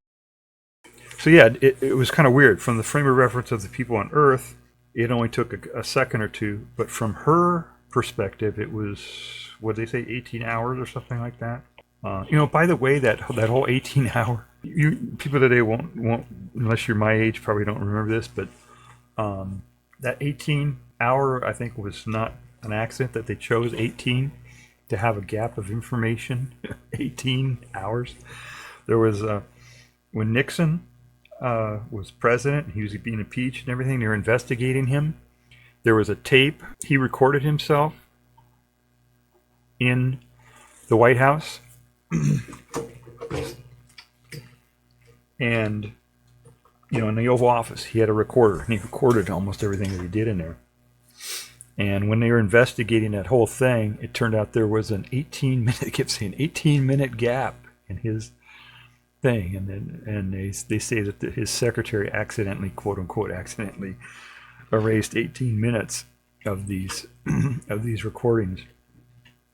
So yeah, it was kind of weird. From the frame of reference of the people on Earth, it only took a second or two, but from her perspective, it was, what did they say, 18 hours or something like that. By the way, that whole 18-hour, people today won't, unless you're my age, probably don't remember this, but that 18-hour, I think, was not an accident that they chose 18 to have a gap of information. 18 hours. There was when Nixon was president, he was being impeached and everything. They were investigating him. There was a tape. He recorded himself in the White House. And, in the Oval Office, he had a recorder, and he recorded almost everything that he did in there. And when they were investigating that whole thing, it turned out there was an 18-minute gap in his thing. And they say that his secretary accidentally, quote unquote, accidentally erased 18 minutes of these recordings.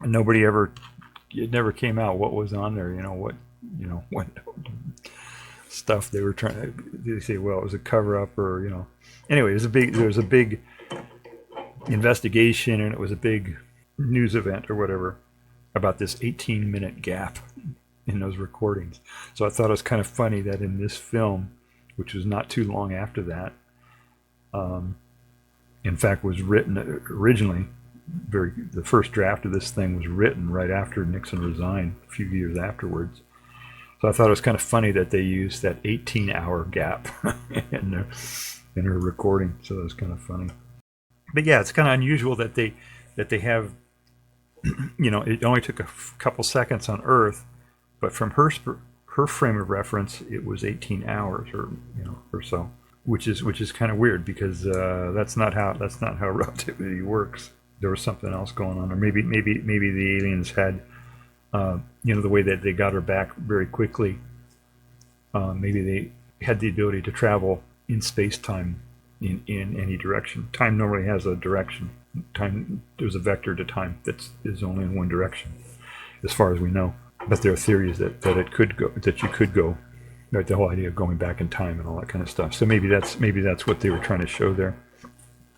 And it never came out what was on there, what stuff they were trying. They say, well, it was a cover up, or Anyway, there was a big investigation, and it was a big news event or whatever about this 18-minute gap in those recordings. So I thought it was kind of funny that in this film, which was not too long after that, in fact, was written originally. The first draft of this thing was written right after Nixon resigned, a few years afterwards. So I thought it was kind of funny that they used that 18-hour gap in her recording. So that was kind of funny. But yeah, it's kind of unusual that they have, it only took a couple seconds on Earth, but from her frame of reference, it was 18 hours or so, which is kind of weird, because that's not how relativity works. There was something else going on, or maybe the aliens had, the way that they got her back very quickly. Maybe they had the ability to travel in space-time in any direction. Time normally has a direction. There's a vector to time that is only in one direction, as far as we know. But there are theories that you could go, like the whole idea of going back in time and all that kind of stuff. So maybe that's what they were trying to show there,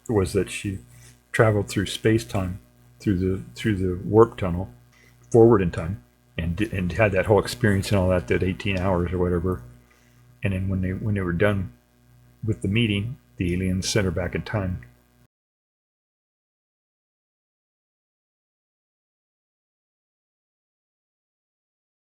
was that she traveled through space-time, through the warp tunnel, forward in time, and had that whole experience and all that 18 hours or whatever. And then when they were done with the meeting, the aliens sent her back in time